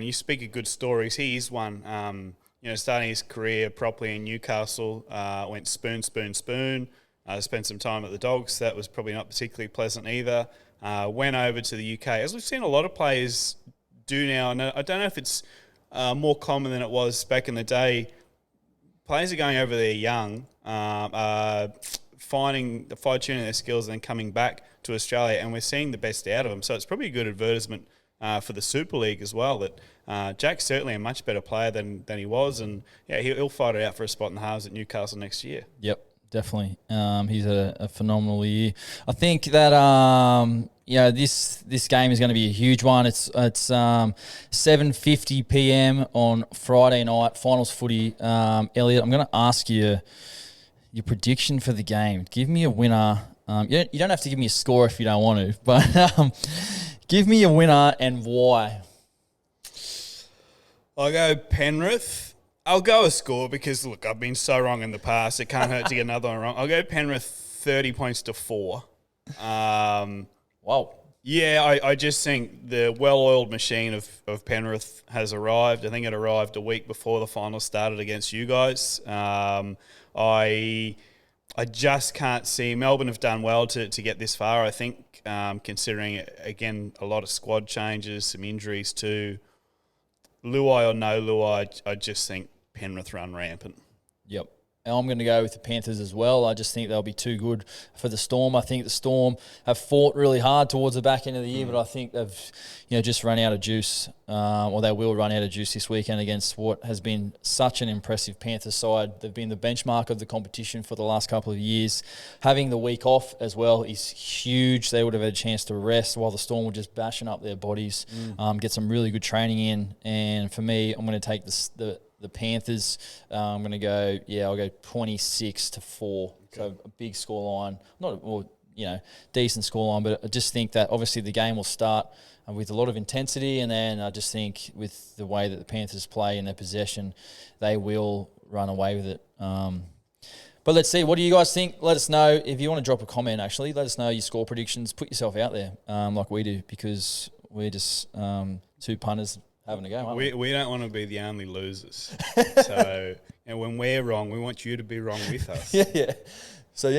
you speak of good stories. He is one. Starting his career properly in Newcastle, went spoon. Spent some time at the Dogs. That was probably not particularly pleasant either. Went over to the UK, as we've seen a lot of players do now. And I don't know if it's more common than it was back in the day. Players are going over there young, fine-tuning their skills and then coming back to Australia, and we're seeing the best out of them. So it's probably a good advertisement for the Super League as well, that Jack's certainly a much better player than he was, and yeah, he'll fight it out for a spot in the halves at Newcastle next year. Yep, definitely. He's a phenomenal year. I think that this game is going to be a huge one. It's 7:50 p.m. on Friday night, finals footy. Elliot, I'm going to ask you your prediction for the game. Give me a winner. You don't have to give me a score if you don't want to, but give me a winner and why. I'll go Penrith. I'll go a score because, look, I've been so wrong in the past. It can't hurt to get another one wrong. I'll go Penrith 30 points to 4. Wow. Yeah, I just think the well-oiled machine of Penrith has arrived. I think it arrived a week before the final started against you guys. I just can't see. Melbourne have done well to get this far, I think, considering, again, a lot of squad changes, some injuries too. Luai or no Luai, I just think Penrith run rampant. Yep. And I'm going to go with the Panthers as well. I just think they'll be too good for the Storm. I think the Storm have fought really hard towards the back end of the year, but I think they've just run out of juice, or they will run out of juice this weekend against what has been such an impressive Panthers side. They've been the benchmark of the competition for the last couple of years. Having the week off as well is huge. They would have had a chance to rest while the Storm were just bashing up their bodies, get some really good training in. And for me, I'm going to take the Panthers. I'm going to go, I'll go 26-4. Okay. So a big scoreline, decent scoreline, but I just think that obviously the game will start with a lot of intensity, and then I just think with the way that the Panthers play in their possession, they will run away with it. But let's see, what do you guys think? Let us know. If you want to drop a comment, actually, let us know your score predictions. Put yourself out there like we do, because we're just two punters having a go, aren't we? We don't want to be the only losers. So, when we're wrong, we want you to be wrong with us. Yeah. So,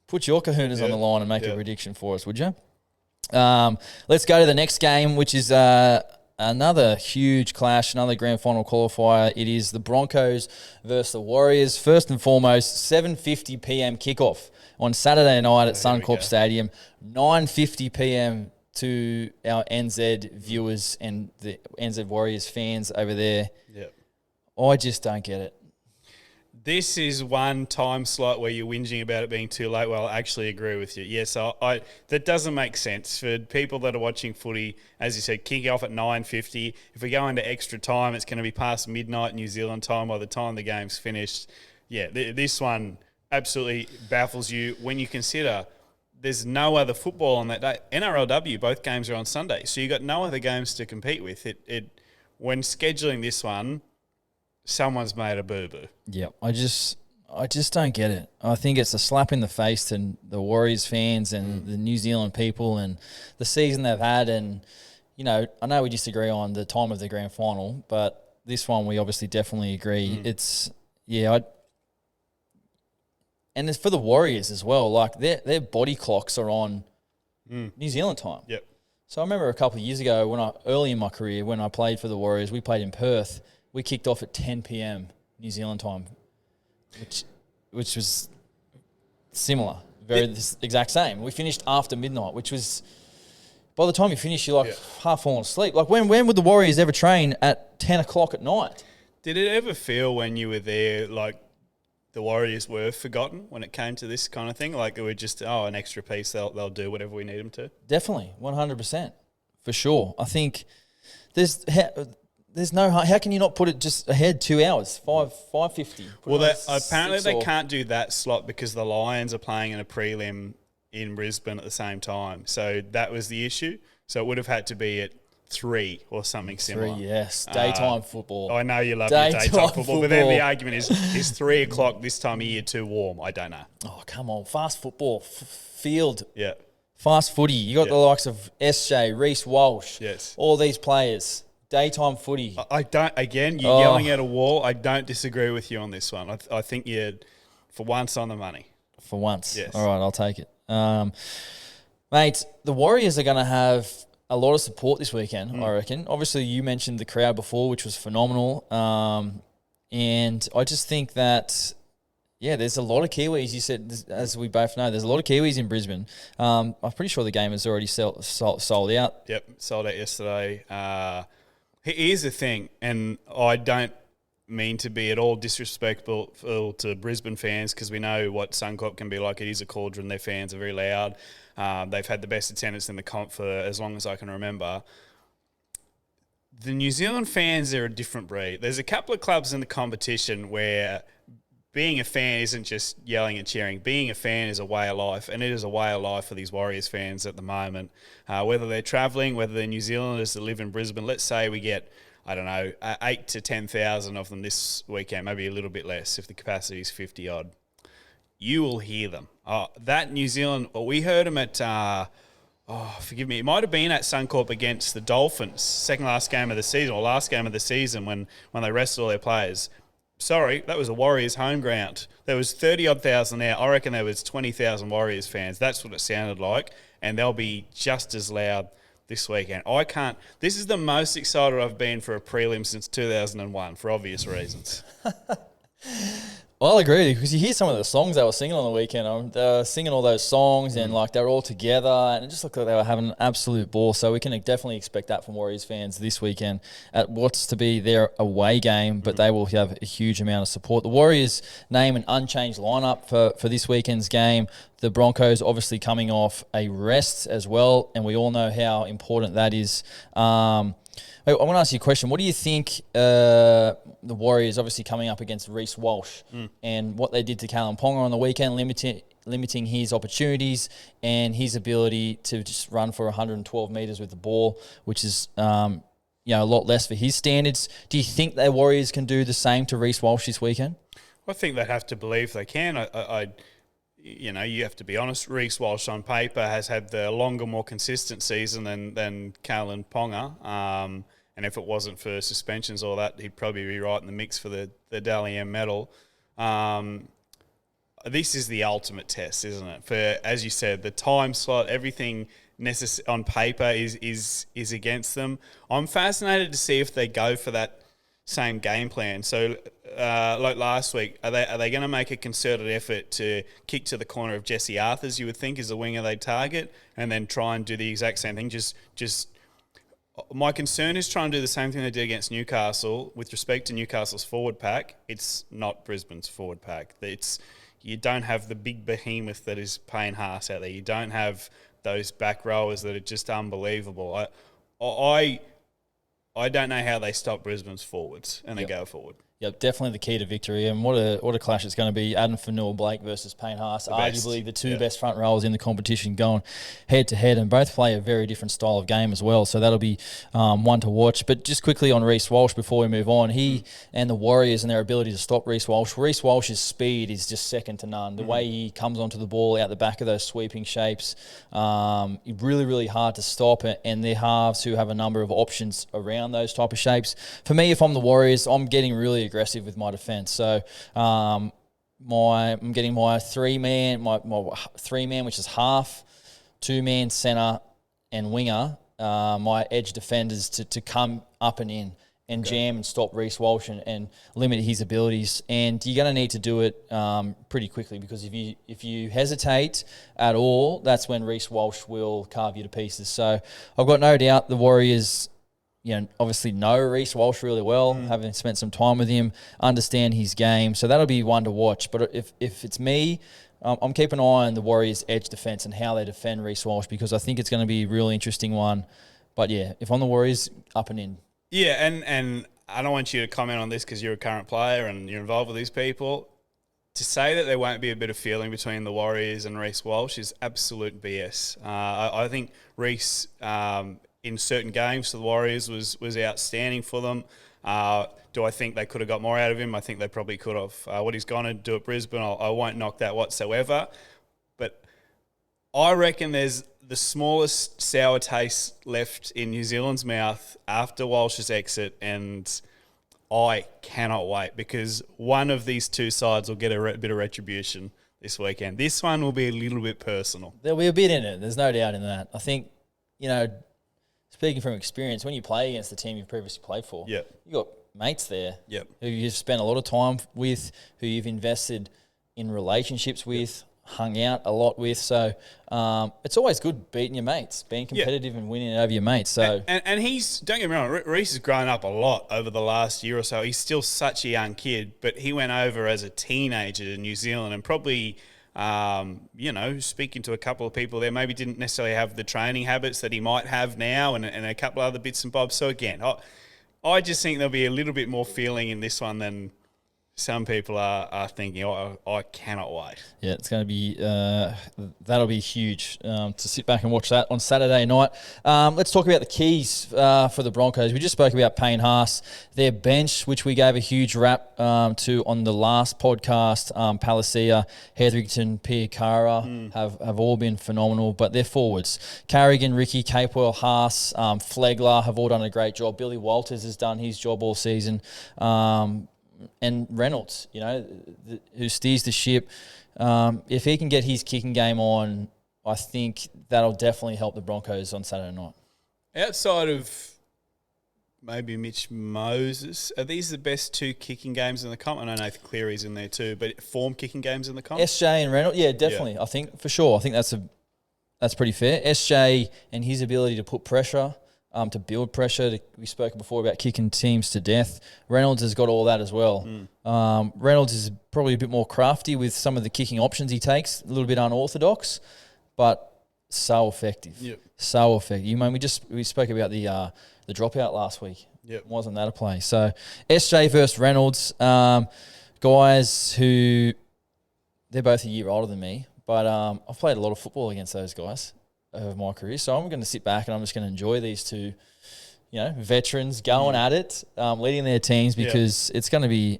put your kahunas on the line and make a prediction for us, would you? Let's go to the next game, which is another huge clash, another grand final qualifier. It is the Broncos versus the Warriors. First and foremost, 7:50 p.m. kickoff on Saturday night at Suncorp Stadium, 9:50 p.m. to our NZ viewers and the NZ Warriors fans over there. Yep. I just don't get it. This is one time slot where you're whinging about it being too late. Well, I actually agree with you. Yes, that doesn't make sense for people that are watching footy. As you said, kick off at 9:50. If we go into extra time, it's going to be past midnight New Zealand time by the time the game's finished. Yeah, this one absolutely baffles you when you consider there's no other football on that day. NRLW, both games are on Sunday, so you've got no other games to compete with. When scheduling this one, someone's made a boo-boo. Yeah, I just don't get it. I think it's a slap in the face to the Warriors fans and the New Zealand people and the season they've had. And, I know we disagree on the time of the grand final, but this one we obviously definitely agree. And it's for the Warriors as well. Like, their body clocks are on New Zealand time. Yep. So I remember a couple of years ago, early in my career, when I played for the Warriors, we played in Perth. We kicked off at 10 p.m. New Zealand time, which was similar, the exact same. We finished after midnight, which was, by the time you finish, you're half falling asleep. Like, when would the Warriors ever train at 10 o'clock at night? Did it ever feel when you were there like the Warriors were forgotten when it came to this kind of thing? Like, it were just, an extra piece, they'll do whatever we need them to? Definitely, 100%, for sure. I think there's no, how can you not put it just ahead 2 hours, 5:50? Well, apparently they can't do that slot because the Lions are playing in a prelim in Brisbane at the same time. So that was the issue. So it would have had to be at 3 or something similar. 3, yes. Daytime football. I know you love your daytime football, but then the argument is 3 o'clock this time of year too warm? I don't know. Oh, come on. Fast football. Field. Yeah. Fast footy. You got the likes of SJ, Reece, Walsh. Yes. All these players. Daytime footy. I don't, again, you're yelling at a wall. I don't disagree with you on this one. I think you're, for once, on the money. For once. Yes. All right, I'll take it. Mate, the Warriors are going to have a lot of support this weekend, I reckon. Obviously, you mentioned the crowd before, which was phenomenal. And I just think that, yeah, there's a lot of Kiwis. You said, as we both know, there's a lot of Kiwis in Brisbane. I'm pretty sure the game is already sold out. Yep, sold out yesterday. Here's the thing, and I don't mean to be at all disrespectful to Brisbane fans because we know what Suncorp can be like. It is a cauldron. Their fans are very loud. They've had the best attendance in the comp for as long as I can remember. The New Zealand fans are a different breed. There's a couple of clubs in the competition where being a fan isn't just yelling and cheering. Being a fan is a way of life, and it is a way of life for these Warriors fans at the moment. Whether they're travelling, whether they're New Zealanders that live in Brisbane, let's say we get, 8 to 10,000 of them this weekend, maybe a little bit less if the capacity is 50-odd. You will hear them. That New Zealand, we heard them at, forgive me, it might have been at Suncorp against the Dolphins, second last game of the season, or last game of the season when they rested all their players. Sorry, that was a Warriors home ground. There was 30-odd thousand there. I reckon there was 20,000 Warriors fans. That's what it sounded like, and they'll be just as loud this weekend. This is the most excited I've been for a prelim since 2001, for obvious reasons. Well, I agree, because you hear some of the songs they were singing on the weekend. They were singing all those songs and they were all together, and it just looked like they were having an absolute ball. So we can definitely expect that from Warriors fans this weekend at what's to be their away game, but they will have a huge amount of support. The Warriors name an unchanged lineup for this weekend's game. The Broncos obviously coming off a rest as well, and we all know how important that is. I want to ask you a question. What do you think the Warriors obviously coming up against Reece Walsh and what they did to Kalen Ponga on the weekend, limiting his opportunities and his ability to just run for 112 metres with the ball, which is a lot less for his standards. Do you think the Warriors can do the same to Reece Walsh this weekend? I think they have to believe they can. You have to be honest. Reece Walsh on paper has had the longer, more consistent season than Kalen Ponga. And if it wasn't for suspensions or that, he'd probably be right in the mix for the Dally M medal. This is the ultimate test, isn't it? For, as you said, the time slot, everything on paper is against them. I'm fascinated to see if they go for that same game plan. So, like last week, are they going to make a concerted effort to kick to the corner of Jesse Arthurs, you would think, is the winger they target, and then try and do the exact same thing? My concern is trying to do the same thing they did against Newcastle with respect to Newcastle's forward pack. It's not Brisbane's forward pack. You don't have the big behemoth that is Payne Haas out there. You don't have those back rowers that are just unbelievable. I don't know how they stop Brisbane's forwards and they go forward. Yep, definitely the key to victory. And what a clash it's going to be. Adam Fanua-Blake versus Payne Haas, arguably the two best front rowers in the competition going head-to-head, and both play a very different style of game as well. So that'll be one to watch. But just quickly on Reece Walsh before we move on, he and the Warriors and their ability to stop Reece Walsh. Reece Walsh's speed is just second to none. The way he comes onto the ball out the back of those sweeping shapes, really, really hard to stop. And their halves who have a number of options around those type of shapes. For me, if I'm the Warriors, I'm getting really aggressive with my defence. So I'm getting my three-man, which is half, two-man centre and winger, my edge defenders to come up and in and jam and stop Reece Walsh and limit his abilities. And you're going to need to do it pretty quickly, because if you hesitate at all, that's when Reece Walsh will carve you to pieces. So I've got no doubt the Warriors obviously know Reece Walsh really well, having spent some time with him, understand his game. So that'll be one to watch. But if it's me, I'm keeping an eye on the Warriors' edge defence and how they defend Reece Walsh, because I think it's going to be a really interesting one. But yeah, if I'm the Warriors, up and in. Yeah, and I don't want you to comment on this because you're a current player and you're involved with these people. To say that there won't be a bit of feeling between the Warriors and Reece Walsh is absolute BS. I think Reece... in certain games for the Warriors was outstanding for them. Do I think they could have got more out of him? I think they probably could have. What he's going to do at Brisbane, I won't knock that whatsoever. But I reckon there's the smallest sour taste left in New Zealand's mouth after Walsh's exit, and I cannot wait, because one of these two sides will get a bit of retribution. this weekend. This one will be a little bit personal. There'll be a bit in it. There's no doubt in that. I think, speaking from experience, when you play against the team you've previously played for, Yep. you've got mates there Yep. who you've spent a lot of time with, who you've invested in relationships with, hung out a lot with. So it's always good beating your mates, being competitive and winning over your mates. So and he's, don't get me wrong, Reece has grown up a lot over the last year or so. He's still such a young kid, but he went over as a teenager to New Zealand and probably, speaking to a couple of people there, maybe didn't necessarily have the training habits that he might have now and a couple other bits and bobs. So again, I just think there'll be a little bit more feeling in this one than some people are thinking. I cannot wait. yeah, it's going to be that'll be huge to sit back and watch that on Saturday night. Let's talk about the keys for the Broncos. We just spoke about Payne Haas, their bench, which we gave a huge rap to on the last podcast. Palacia, Hetherington, Piakara have all been phenomenal, but their forwards, Carrigan, Ricky, Capewell, Haas, Flegler have all done a great job. Billy Walters has done his job all season. And Reynolds, who steers the ship. If he can get his kicking game on, I think that'll definitely help the Broncos on Saturday night. Outside of maybe Mitch Moses, are these the best two kicking games in the comp? I know Nathan Cleary's in there too, but form kicking games in the comp? SJ and Reynolds, yeah, definitely. Yeah. I think for sure. I think that's pretty fair. SJ and his ability to put pressure, to build pressure. We spoke before about kicking teams to death. Reynolds has got all that as well. Reynolds is probably a bit more crafty with some of the kicking options he takes, a little bit unorthodox, but so effective. Yep. So effective. We spoke about the dropout last week. Yep. Wasn't that a play? So SJ versus Reynolds, guys who they're both a year older than me, but I've played a lot of football against those guys of my career, so I'm going to sit back and I'm just going to enjoy these two, veterans going at it, leading their teams, because it's going to be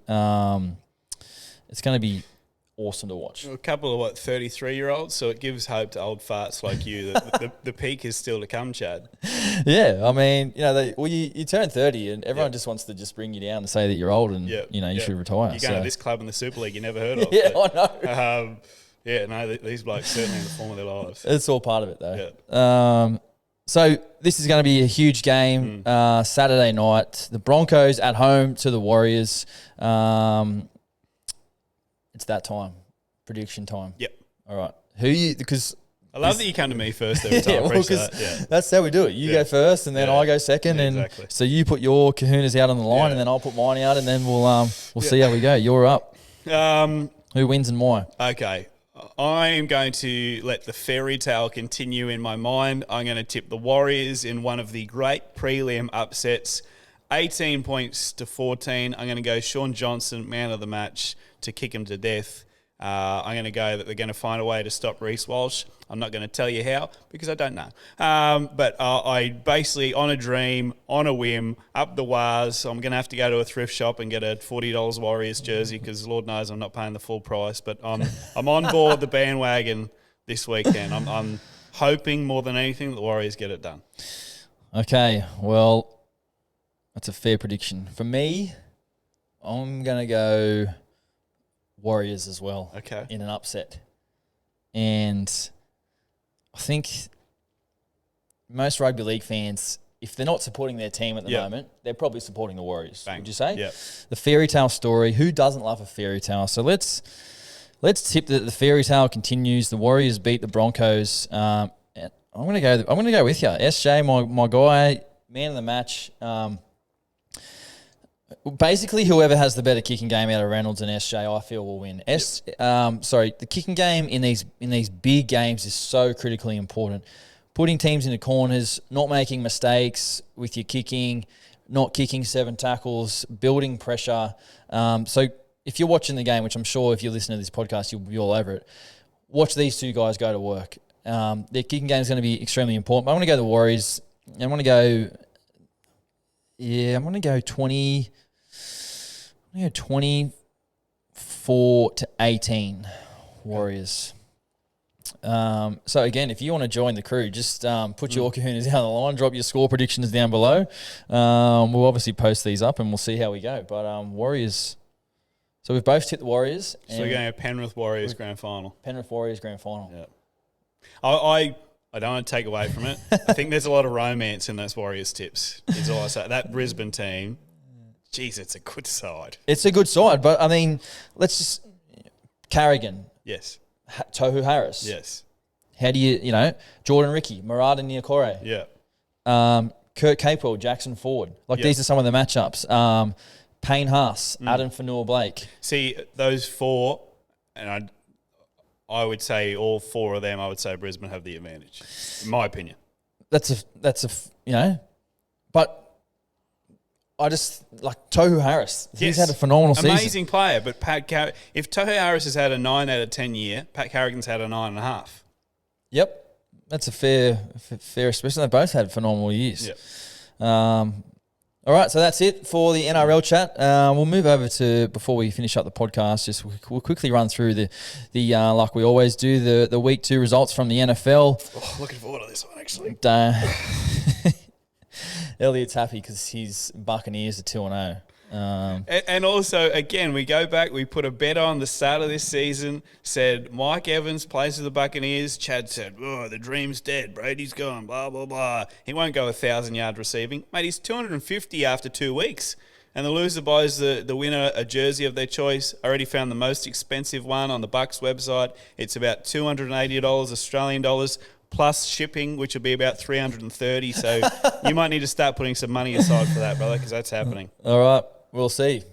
awesome to watch. A couple of 33-year-olds, so it gives hope to old farts like you that the peak is still to come, Chad. Yeah, I mean, you turn 30 and everyone just wants to just bring you down and say that you're old and you should retire. You're going to this club in the Super League you never heard of. I know. These blokes certainly in the form of their lives. It's all part of it, though. Yeah. So this is going to be a huge game Saturday night. The Broncos at home to the Warriors. It's that time. Prediction time. Yep. All right. Because I love that you come to me first every time. That's how we do it. You go first, and then I go second, and exactly. So you put your kahunas out on the line, and then I'll put mine out, and then we'll see how we go. You're up. Who wins and why? Okay. I am going to let the fairy tale continue in my mind. I'm going to tip the Warriors in one of the great prelim upsets, 18 points to 14. I'm going to go Sean Johnson, man of the match, to kick him to death. I'm going to go that they're going to find a way to stop Reece Walsh. I'm not going to tell you how because I don't know. But I basically, on a dream, on a whim, up the wires, I'm going to have to go to a thrift shop and get a $40 Warriors jersey because Lord knows I'm not paying the full price. But I'm on board the bandwagon this weekend. I'm hoping more than anything that the Warriors get it done. Okay, well, that's a fair prediction. For me, I'm going to go Warriors as well. Okay. In an upset. And I think most rugby league fans, if they're not supporting their team at the moment, they're probably supporting the Warriors. Bang. Would you say? Yeah. The fairy tale story. Who doesn't love a fairy tale? So let's tip that the fairy tale continues. The Warriors beat the Broncos. And I'm gonna go with you, SJ, my guy, man of the match. Basically, whoever has the better kicking game out of Reynolds and SJ, I feel will win. The kicking game in these big games is so critically important. Putting teams into corners, not making mistakes with your kicking, not kicking 7 tackles, building pressure. So if you're watching the game, which I'm sure if you listen to this podcast, you'll be all over it, watch these two guys go to work. Their kicking game is going to be extremely important. But I'm going to go the Warriors. I'm going to go 24 to 18 Warriors. So again, if you want to join the crew, just put your kahunas down the line, drop your score predictions down below. We'll obviously post these up and we'll see how we go. But So we've both tipped the Warriors. So we're going to Penrith Warriors grand final. Penrith Warriors grand final. Yeah. I don't want to take away from it. I think there's a lot of romance in those Warriors tips. Is all I say. That Brisbane team, geez, it's a good side. It's a good side, but I mean, let's just Carrigan, Yes. Tohu Harris. Yes. How do you Jordan Ricky, Murata Niokore, Yeah. Kurt Capewell, Jackson Ford. These are some of the matchups. Payne Haas, Adam Fanua-Blake. See, those four, and I would say all four of them, I would say Brisbane have the advantage, in my opinion. But I just like Tohu Harris. He's had a phenomenal season. Amazing player, but if Tohu Harris has had a 9 out of 10 year, Pat Carrigan's had a 9.5. Yep, that's a fair expression. They both had phenomenal years. Yep. All right, so that's it for the NRL chat. We'll move over to, before we finish up the podcast, just we'll quickly run through the like we always do, the week 2 results from the NFL. Oh, looking forward to this one, actually. Elliot's happy because his Buccaneers are 2-0. And also, again, we go back, we put a bet on the start of this season, said Mike Evans plays for the Buccaneers. Chad said, oh, the dream's dead. Brady's gone, blah, blah, blah. He won't go 1,000-yard receiving. Mate, he's 250 after 2 weeks. And the loser buys the winner a jersey of their choice. I already found the most expensive one on the Bucks website. It's about $280 Australian dollars, plus shipping, which will be about $330. So you might need to start putting some money aside for that, brother, because that's happening. All right. We'll see.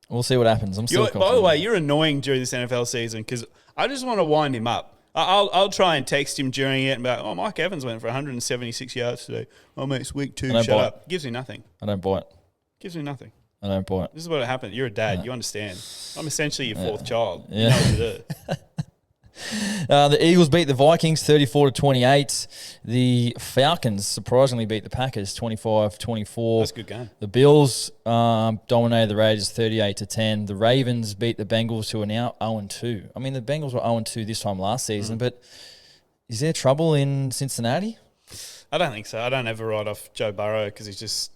We'll see what happens. I'm still confident. By the way, you're annoying during this NFL season because I just want to wind him up. I'll try and text him during it and be like, oh, Mike Evans went for 176 yards today. Oh, mate, it's week 2. Shut up. Gives me nothing. I don't buy it. Gives me nothing. I don't buy it. This is what happened. You're a dad. You understand. I'm essentially your fourth child. Yeah. You know what to do. The Eagles beat the Vikings 34-28. The Falcons surprisingly beat the Packers 25-24. That's a good game. The Bills dominated the Raiders 38-10. The Ravens beat the Bengals, who are now 0-2. I mean, the Bengals were 0-2 this time last season, but is there trouble in Cincinnati? I don't think so. I don't ever write off Joe Burrow because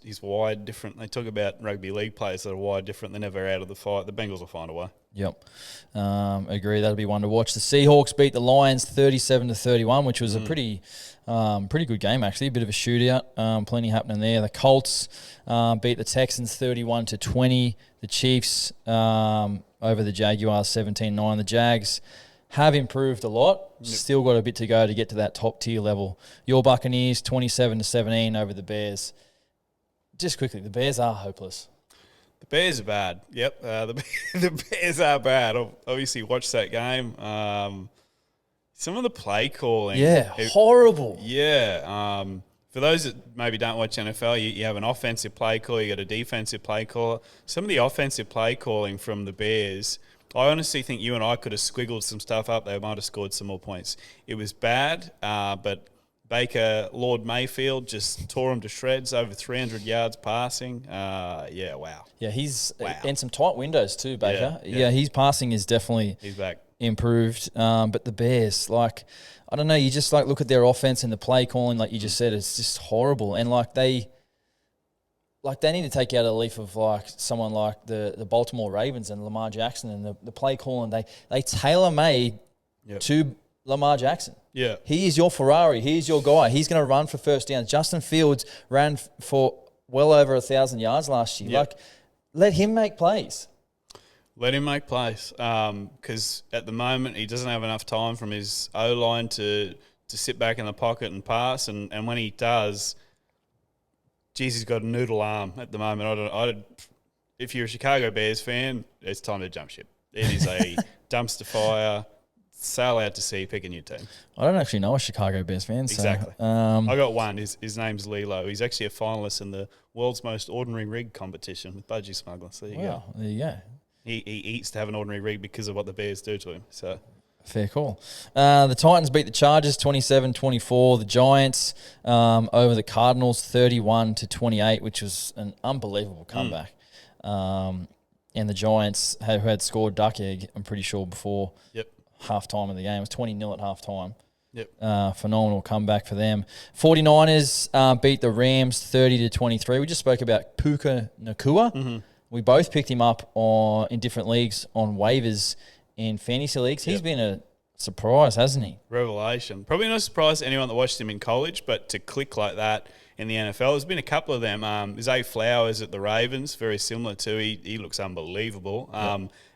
he's wide different. They talk about rugby league players that are wide different. They're never out of the fight. The Bengals will find a way. Yep. Agree. That'll be one to watch. The Seahawks beat the Lions 37-31, which was a pretty good game, actually. A bit of a shootout. Plenty happening there. The Colts beat the Texans 31-20. The Chiefs over the Jaguars 17-9. The Jags have improved a lot. Yep. Still got a bit to go to get to that top tier level. Your Buccaneers 27-17 over the Bears. Just quickly, the Bears are hopeless. The Bears are bad. Yep, the Bears are bad. I've obviously watched that game. Some of the play calling, horrible. Yeah. For those that maybe don't watch NFL, you have an offensive play caller, you got a defensive play caller. Some of the offensive play calling from the Bears, I honestly think you and I could have squiggled some stuff up. They might have scored some more points. It was bad, but Baker, Lord Mayfield, just tore him to shreds, over 300 yards passing. Wow. Yeah, and some tight windows too, Baker. Yeah. His passing is definitely he's back. Improved. But the Bears, I don't know, you just look at their offense and the play calling, like you just said, it's just horrible. And they need to take out a leaf of someone like the Baltimore Ravens and Lamar Jackson and the play calling. They tailor-made to Lamar Jackson. Yeah. He is your Ferrari. He's your guy. He's going to run for first downs. Justin Fields ran for well over 1,000 yards last year. Yep. Let him make plays. Let him make plays. Because at the moment, he doesn't have enough time from his O-line to sit back in the pocket and pass. And when he does, he's got a noodle arm at the moment. If you're a Chicago Bears fan, it's time to jump ship. It is a dumpster fire. Sail out to sea, pick a new team. I don't actually know a Chicago Bears fan. Exactly. So, I got one. His name's Lilo. He's actually a finalist in the world's most ordinary rig competition with budgie smugglers. There you go. There you go. He eats to have an ordinary rig because of what the Bears do to him. So fair call. The Titans beat the Chargers 27-24. The Giants over the Cardinals 31-28, which was an unbelievable comeback. And the Giants had scored duck egg, I'm pretty sure, before halftime of the game. It was 20-0 at halftime. Yep. Phenomenal comeback for them. 49ers beat the Rams 30-23. We just spoke about Puka Nakua. We both picked him up in different leagues on waivers in fantasy leagues. He's been a surprise, hasn't he? Revelation. Probably no surprise to anyone that watched him in college, but to click like that in the NFL, there's been a couple of them. Zay Flowers at the Ravens, very similar to. He looks unbelievable.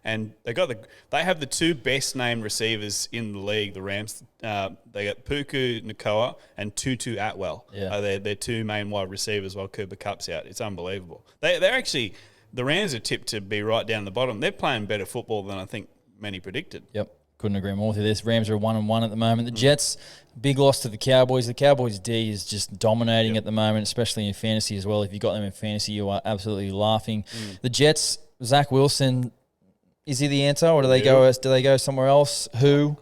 And they have the two best named receivers in the league. The Rams, they got Puku Nakoa and Tutu Atwell. Yeah, they're two main wide receivers while Cooper Kupp's out. It's unbelievable. They're actually, the Rams are tipped to be right down the bottom. They're playing better football than I think many predicted. Yep. Couldn't agree more with you. This Rams are 1-1 at the moment. The Jets, big loss to the Cowboys. The Cowboys D is just dominating at the moment, especially in fantasy as well. If you got them in fantasy, you are absolutely laughing. The Jets, Zach Wilson, is he the answer, or do they go somewhere else? Who?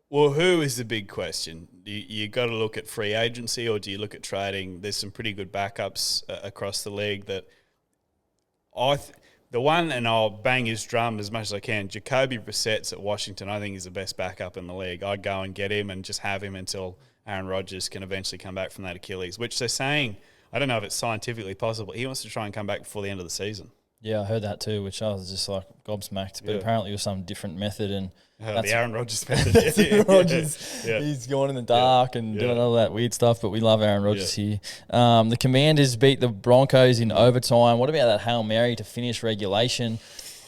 Well, who is the big question? You got to look at free agency, or do you look at trading? There's some pretty good backups across the league that the one, and I'll bang his drum as much as I can, Jacoby Brissett's at Washington, I think is the best backup in the league. I'd go and get him and just have him until Aaron Rodgers can eventually come back from that Achilles, which they're saying, I don't know if it's scientifically possible, he wants to try and come back before the end of the season. Yeah, I heard that too, which I was just like gobsmacked. But apparently it was some different method. And the Aaron Rodgers method. Aaron Rodgers, he's gone in the dark and doing all that weird stuff, but we love Aaron Rodgers here. The Commanders beat the Broncos in overtime. What about that Hail Mary to finish regulation?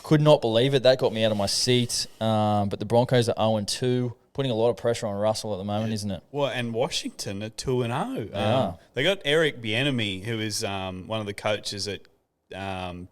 Could not believe it. That got me out of my seat. But the Broncos are 0-2, putting a lot of pressure on Russell at the moment, isn't it? Well, and Washington are 2-0. They got Eric Bieniemy, who is one of the coaches at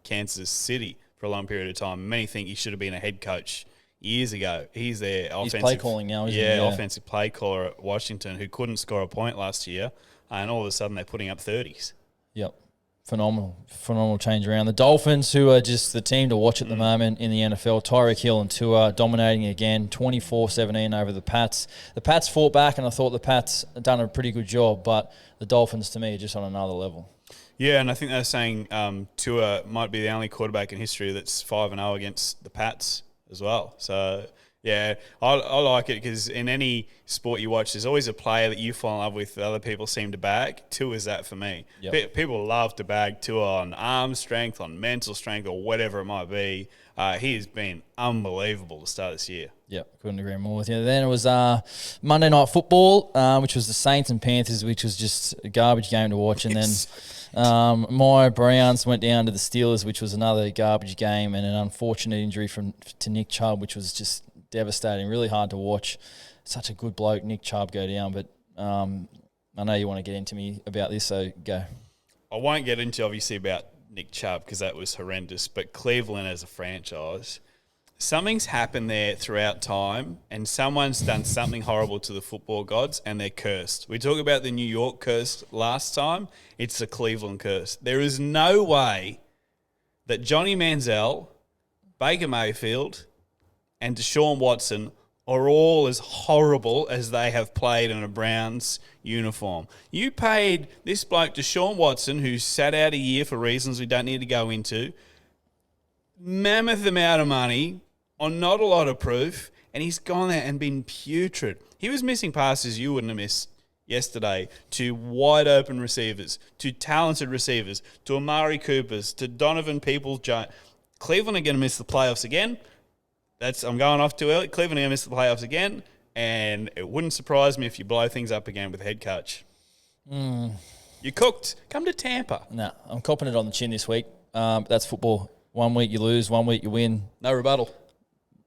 Kansas City for a long period of time. Many think he should have been a head coach years ago. He's their offensive play calling now, isn't he? Yeah, offensive play caller at Washington, who couldn't score a point last year, and all of a sudden they're putting up 30s. Yep. Phenomenal change around. The Dolphins, who are just the team to watch at the moment in the NFL, Tyreek Hill and Tua dominating again, 24-17 over the Pats. The Pats fought back, and I thought the Pats had done a pretty good job, but the Dolphins, to me, are just on another level. Yeah, and I think they're saying Tua might be the only quarterback in history that's 5-0 against the Pats as well. So, yeah, I like it because in any sport you watch, there's always a player that you fall in love with that other people seem to bag. Tua is that for me. Yep. People love to bag Tua on arm strength, on mental strength, or whatever it might be. He has been unbelievable to start this year. Yep, couldn't agree more with you. Then it was Monday Night Football, which was the Saints and Panthers, which was just a garbage game to watch. And then my Browns went down to the Steelers, which was another garbage game, and an unfortunate injury to Nick Chubb, which was just devastating, really hard to watch. Such a good bloke, Nick Chubb, go down. But I know you want to get into me about this, so go. I won't get into, obviously, about Nick Chubb because that was horrendous, but Cleveland as a franchise, something's happened there throughout time, and someone's done something horrible to the football gods, and they're cursed. We talked about the New York curse last time. It's the Cleveland curse. There is no way that Johnny Manziel, Baker Mayfield, and Deshaun Watson are all as horrible as they have played in a Browns uniform. You paid this bloke, Deshaun Watson, who sat out a year for reasons we don't need to go into, mammoth amount of money on not a lot of proof, and he's gone there and been putrid. He was missing passes you wouldn't have missed yesterday to wide open receivers, to talented receivers, to Amari Coopers, to Donovan Peoples-Jones. Cleveland are going to miss the playoffs again. I'm going off too early. Cleveland are going to miss the playoffs again, and it wouldn't surprise me if you blow things up again with head coach. You cooked. Come to Tampa. No, I'm copping it on the chin this week. That's football. 1 week you lose, 1 week you win. No rebuttal.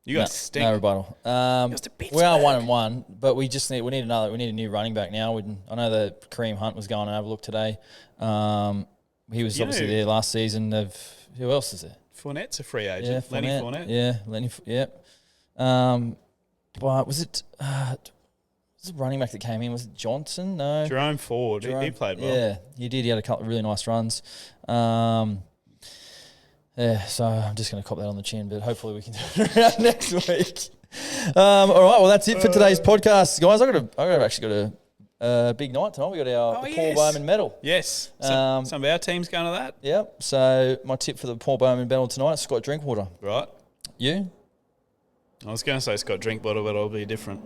You got stink. No rebuttal. We are 1-1, but we need a new running back now. I know that Kareem Hunt was going to have a look today. He was obviously there last season. Who else is there? Fournette's a free agent. Yeah, Lenny Fournette. Yeah, Lenny. Yep. But was it the running back that came in? Was it Johnson? No. Jerome Ford. He played well. Yeah, he did. He had a couple of really nice runs. Yeah, so I'm just going to cop that on the chin, but hopefully we can do it around next week. All right, well, that's it for today's podcast. Guys, I've actually got a big night tonight. We got the Paul Bowman medal. Yes. Some of our team's going to that. Yep. So my tip for the Paul Bowman medal tonight is Scott Drinkwater. Right. You? I was going to say Scott Drinkwater, but it'll be different.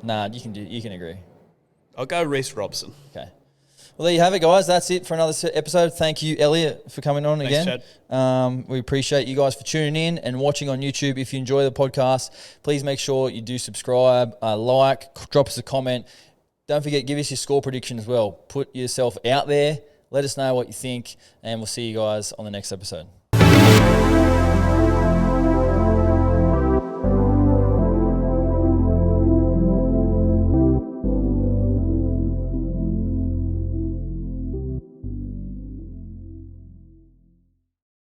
Nah, you can agree. I'll go Reece Robson. Okay. Well, there you have it, guys. That's it for another episode. Thank you, Elliot, for coming on Thanks, again. Chad. We appreciate you guys for tuning in and watching on YouTube. If you enjoy the podcast, please make sure you do subscribe, drop us a comment. Don't forget, give us your score prediction as well. Put yourself out there. Let us know what you think, and we'll see you guys on the next episode.